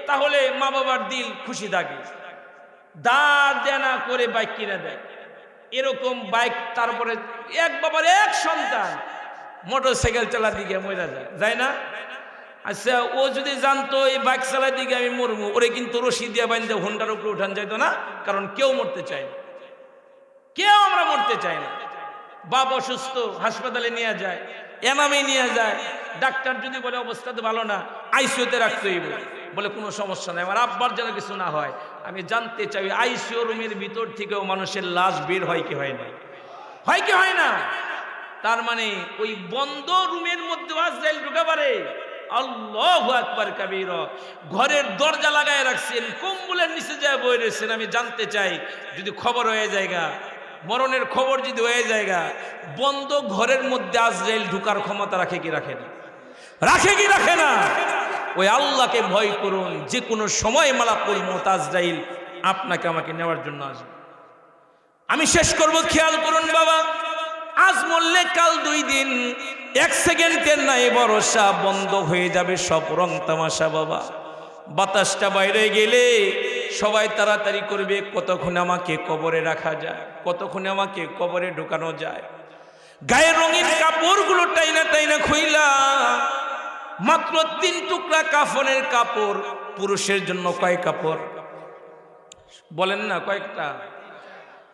তাহলে মা বাবার দিল খুশি থাকে, দাঁড় দেনা করে বাইক কিনে দেয়। এরকম বাইক, তারপরে এক বাবার এক সন্তান মোটর সাইকেল চালা দিকে মরে যায় না? আচ্ছা, ও যদি জানতো এই বাইক চালাই দিকে আমি মরবো, ওরে কিন্তু রশি দিয়ে বাইন্দে হুন্ডার উপরে উঠান যাইতো না। কারণ কেউ মরতে চায় না, কেউ আমরা মরতে চাই না। বাপ অসুস্থ, হাসপাতালে নিয়ে যায়, এমামে নিয়ে যায়, ডাক্তার যদি বলে অবস্থা তো ভালো না, আইসিইউতে রাখতে হইব, বলে কোনো সমস্যা নাই, আমার আব্বার যেন কিছু না হয়। আমি জানতে চাই, আইসিইউ রুমের ভিতর থেকেও মানুষের লাশ বের হয় কি হয় না? হয় কি হয় না? তার মানে ওই বন্ধ রুমের মধ্যে আজরাইল ঢুকে পারে। আল্লাহু আকবার কাবীরা। ঘরের দরজা লাগায় রাখছেন, কম্বলের নিচে যায় বই রয়েছেন। আমি জানতে চাই, যদি খবর হয়ে যায়গা, মরণের খবর যদি হয়ে যায়গা, বন্ধ ঘরের মধ্যে আজরাইল ঢুকার ক্ষমতা রাখে কি রাখে না? রাখে কি রাখে না? ওই আল্লাহকে ভয় করুন, যে কোনো সময় মালাকুল মউত আজরাইল আপনাকে আমাকে নেওয়ার জন্য আসবে। আমি শেষ করব, খেয়াল করুন বাবা, আজ মরলে কাল 2 দিন, 1 সেকেন্ডের নাই ভরসা, বন্ধ হয়ে যাবে সব রং তামাশা বাবা। বাতাসটা বাইরে গেলে সবাই তাড়াতাড়ি করবে, কতক্ষণে আমাকে কবরে রাখা যায়, কতক্ষণে আমাকে কবরে ঢুকানো যায়। গায়ের রঙিন কাপড়গুলো টাইনা টাইনা খুইলা, মাত্র 3 টুকরা কাফনের কাপড়। পুরুষের জন্য কয় কাপড় বলেন না? কয়েকটা?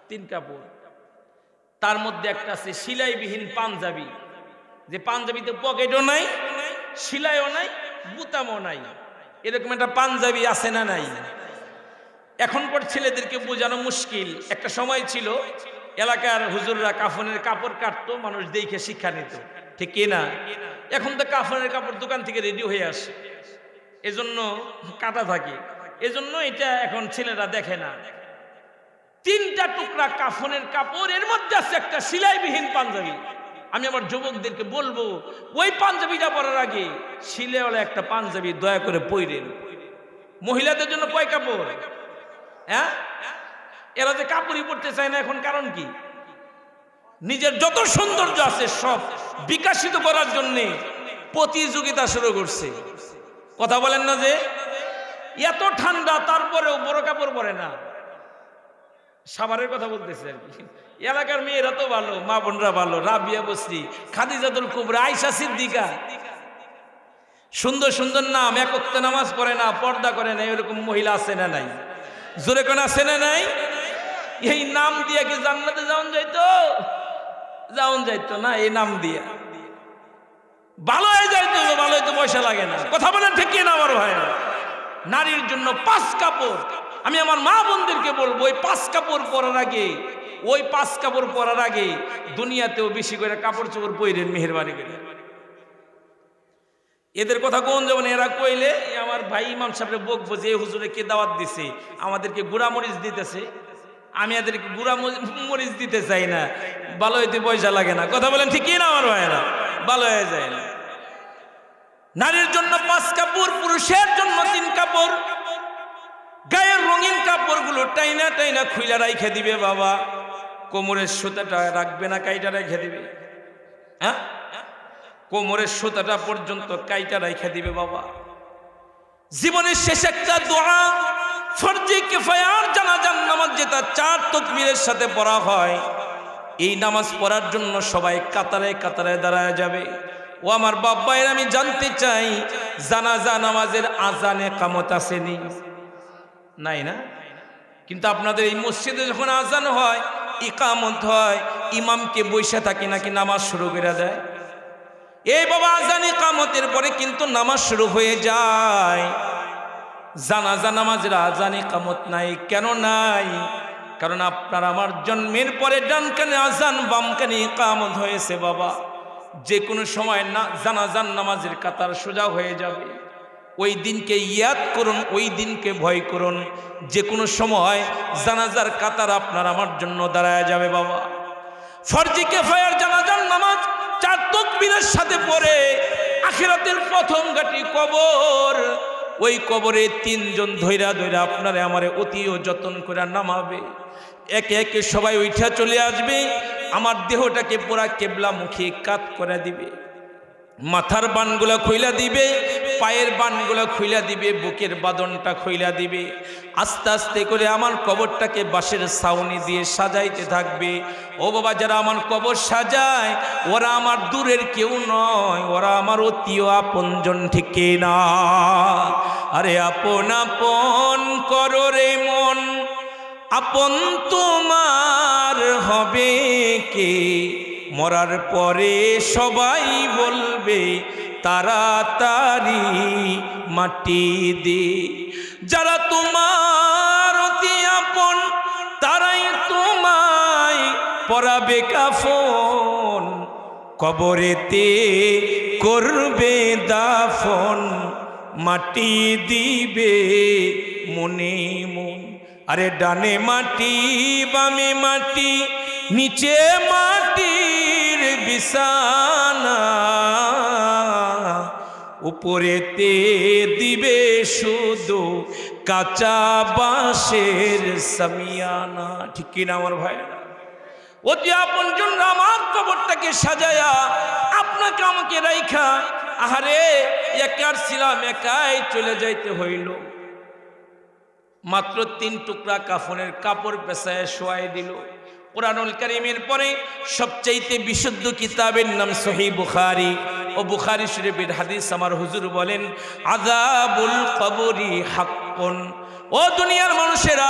3 কাপড়। তার মধ্যে একটা আছে সিলাইবিহীন পাঞ্জাবি, যে পাঞ্জাবিতে পকেটও নাই, সিলাইও নাই, বুতামও নাই, এরকম একটা পাঞ্জাবি আছে না নাই? এখনকার ছেলেদেরকে বোঝানো মুশকিল। একটা সময় ছিল এলাকার হুজুররা কাফনের কাপড় কাটতো, মানুষ দেখে শিক্ষা নিত, ঠিক কি না? এখন তো কাফনের কাপড় দোকান থেকে রেডি হয়ে আসে, এজন্য কাটা থাকে, এজন্য এটা এখন ছেলেরা দেখে না। 3টা টুকরা কাফনের কাপড়, এর মধ্যে আছে একটা সিলাইবিহীন পাঞ্জাবি। আমি আমার যুবকদেরকে বলবো, ওই পাঞ্জাবিটা পরার আগে সিলাইওয়ালা একটা পাঞ্জাবি দয়া করে পইরেন। মহিলাদের জন্য কয় কাপড়? হ্যাঁ, এরা যে কাপড়ই পরতে চায় না, এখন কারণ কি? নিজের যত সৌন্দর্য আছে সব বিকাশিত করার জন্য প্রতিযোগিতা শুরু করছে। কথা বলেন না যে এত ঠান্ডা তারপরেও বড় কাপড় পরে না। সাভারের কথা বলতেছে আর কি। এলাকার মেয়েরা তো ভালো, মা বোনরা ভালো, রাবিয়া বসরি, খাদিজাতুল কুবরা, আয়েশা সিদ্দিকা, সুন্দর সুন্দর নাম, এক ওয়াক্ত নামাজ পড়ে না, পর্দা করে না, এরকম মহিলা আছে না নাই? জোরে কোন আছে না নাই? এই নাম দিয়ে কি জান্নাতে যাওন যাইতো? যাওন যাইতো না। এই নাম দিয়ে ভালো হয়ে যাইতো, ভালো হইতো, পয়সা লাগে না। কথা বলেন ঠিক কি না আমার ভাই? নারীর জন্য 5 কাপড়। আমি আমার মা বোনদেরকে বলবো, ওই 5 কাপড় পরার আগে, ওই 5 কাপড় পরার আগে দুনিয়াতেও বেশি করে কাপড় চোপড় পরেন, মেহেরবানি করে। এদের কথা কোন যেমন এরা কইলে আমার ভাই ইমাম সাহেবরে বকবো যে হুজুরে কে দাওয়াত দিছে, আমাদেরকে গুড়া মরিচ দিতেছে, আমি এদেরকে গুড়া মরিচ দিতে চাই না, ভালো হইতে পয়সা লাগে না। কথা বলেন ঠিক কি না আমার ভাইয়েরা? ভালো হয়ে যায় না। নারীর জন্য 5 কাপড়, পুরুষের জন্য 3 কাপড়। গায়ের রঙিন কাপড়গুলো টাইনা টাইনা খুইলা রাইখে দিবে বাবা। কোমরের সুতাটা রাখবে না, কাইটা রেখে দিবে। হ্যাঁ, কোমরের সুতাটা পর্যন্ত কাইটা রাইখে দিবে বাবা। জীবনের শেষ একটা দোয়া ফরজে কিফায়ার জানাজার নামাজ, যেটা 4 তাকবীরের সাথে পড়া হয়। এই নামাজ পড়ার জন্য সবাই কাতারে কাতারে দাঁড়ায় যাবে। ও আমার বাবাইরা, আমি জানতে চাই জানাজা নামাজের আজানে কামত আসেনি? নাই না? কিন্তু আপনাদের এই মসজিদে যখন আজান হয়, ইকামত হয়, ইমামকে বসে থাকি নাকি নামাজ শুরু করে দেয়? এই বাবা, আজান ইকামতের পরে কিন্তু নামাজ শুরু হয়ে যায়। জানাজা নামাজের আজান ইকামত নাই। কেন নাই? কারণ আপনার আমার জন্মের পরে ডান কানে আজান, বাম কানে ইকামত হয়েছে বাবা। যে কোনো সময় না জানাজান নামাজের কাতার সোজা হয়ে যাবে। ওই দিনকে ইয়াদ করুন, ওই দিনকে ভয় করুন। যে কোনো সময় জানাজার কাতার আপনার আমার জন্য দাঁড়ায় যাবে বাবা। ফরজি কিফায়ার জানাজার নামাজ 4 তাকবীরের সাথে পড়ে আখিরাতের প্রথম ঘাটি কবর। ওই কবরে 3 জন ধৈরা ধৈরা আপনারে আমারে অতি যত্ন করে নামাবে। একে একে সবাই উঠা চলে আসবে। আমার দেহটাকে পুরা কেবলামুখী কাত করে দিবে। মাথার বানগুলা খুইলা দিবে, পায়ের বানগুলা খুইলা দিবে, বুকের বাদনটা খুইলা দিবে। আস্তে আস্তে করে আমার কবরটাকে বাঁশের ছাউনি দিয়ে সাজাইতে থাকবে। ও বাবা, যারা আমার কবর সাজায় ওরা আমার দূরের কেউ নয়, ওরা আমার অতিও আপনজন, ঠিক না? আরে আপন আপন করো রে মন, আপন তোমার হবে কে? মরার পরে সবাই বলবে তাড়াতাড়ি মাটি দে। যারা তোমার অতি আপন তারাই তোমায় পরাবে কাফন, কবরেতে করবে দাফন, মাটি দিবে মনে মন। আরে ডানে মাটি বামে মাটি, নিচে মাটির বিছানা, উপরেতে দিবে শুধু কাঁচা বাঁশের সামিয়ানা, ঠিক কিনা আমার ভাইরা? অতি আপন জন আমার কবরটাকে সাজায়া আপনাকে আমাকে রাইখা, আহারে একার ছিলাম, একাই চলে যাইতে হইল। মাত্র 3 টুকরা কাফনের কাপড় পেছায় শোয়াই দিল। কুরআনুল কারীমের পরে সবচাইতে বিশুদ্ধ কিতাবের নাম সহিহ বুখারী। ও বুখারী শরীফের হাদিস আমার হুজুর বলেন, আযাবুল কবরি হাক্কুন। ও দুনিয়ার মানুষেরা,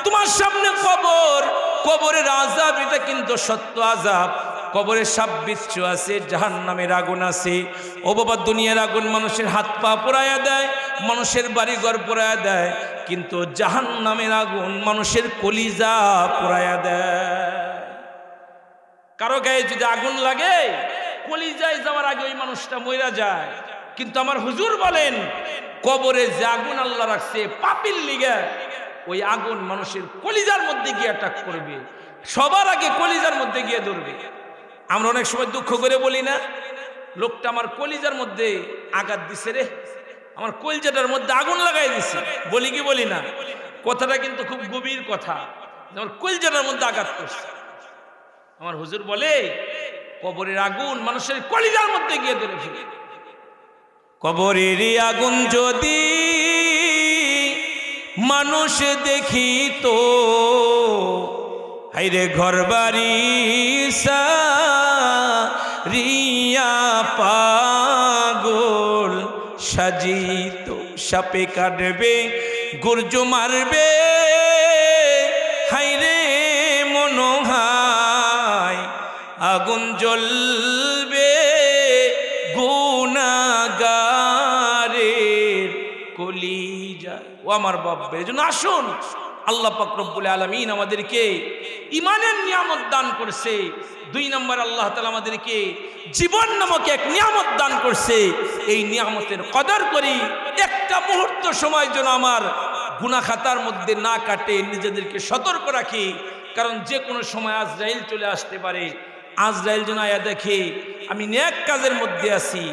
তোমার সামনে কবর, কবরের আযাব এটা কিন্তু সত্য আযাব। কবরে সাপ বিচ্ছু আছে, জাহান্নামের আগুন আছে। ও বাবা, দুনিয়ার আগুন মানুষের হাত পা পোড়ায়া দেয়, মানুষের বাড়ি ঘর পোড়ায়া দেয়, কিন্তু জাহান্নামের আগুন মানুষের কলিজা পোড়ায়া দেয়। কারো গায়ে যদি আগুন লাগে, কলিজায় যাওয়ার আগে ওই মানুষটা মইরা যায়। কিন্তু আমার হুজুর বলেন, কবরে যে আগুন আল্লাহ রাখছে পাপীর লিগে, ওই আগুন মানুষের কলিজার মধ্যে গিয়ে অ্যাটাক করবে, সবার আগে কলিজার মধ্যে গিয়ে ধরবে। আমরা অনেক সময় দুঃখ করে বলি না, লোকটা আমার কলিজার মধ্যে আঘাত দিছে রে, আমার কলিজাটার মধ্যে আগুন লাগাই দিছে, বলি কি বলি না? কথাটা কিন্তু খুব গভীর কথা। আমার কলিজাটার মধ্যে আঘাত করছে। আমার হুজুর বলে, কবরের আগুন মানুষের কলিজার মধ্যে গিয়ে ধরে ফেলে। কবরের আগুন যদি মানুষ দেখিত, হাইরে ঘর বাড়ি সারিয়া পাগল সাজিত, সাপে কাটবে গুর্জ মারবে, হাইরে মনোহায় আগুন জ্বলবে গুনাহগারের কলিজায়। ও আমার বাবা, এজন্য আসুন, আল্লাহ পাক রব্বুল আলামিন আমাদেরকে ঈমানের নিয়ামত দান করছে। 2 নম্বর, আল্লাহ তাআলা আমাদেরকে জীবন নামক এক নিয়ামত দান করছে। এই নিয়ামতের কদর করি। একটা মুহূর্ত সময় যেন আমার গুনাহ খাতার মধ্যে না কাটে, নিজেদেরকে সতর্ক রাখি। কারণ যে কোনো সময় আজরাইল চলে আসতে পারে। আজরাইল যেন আয়া দেখে আমি নেক কাজের মধ্যে আছি,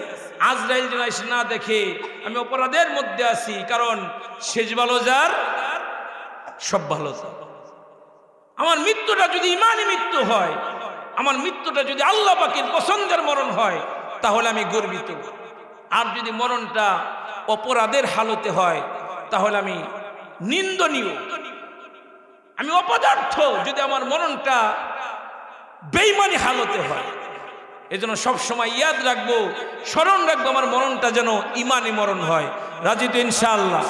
আজরাইল যেন এসে না দেখে আমি অপরাধের মধ্যে আছি, কারণ শেষ ভালো যার সব ভালো যার। আমার মৃত্যুটা যদি ইমানি মৃত্যু হয়, আমার মৃত্যুটা যদি আল্লাহ পাকের পছন্দের মরণ হয়, তাহলে আমি গর্বিত। আর যদি মরণটা অপরাধের হালতে হয়, তাহলে আমি নিন্দনীয়, আমি অপদার্থ যদি আমার মরণটা বেঈমানি হালতে হয়। এজন্য সব সময় ইয়াদ রাখবো, স্মরণ রাখবো, আমার মরণটা যেন ইমানি মরণ হয়। রাজি তো ইনশাআল্লাহ?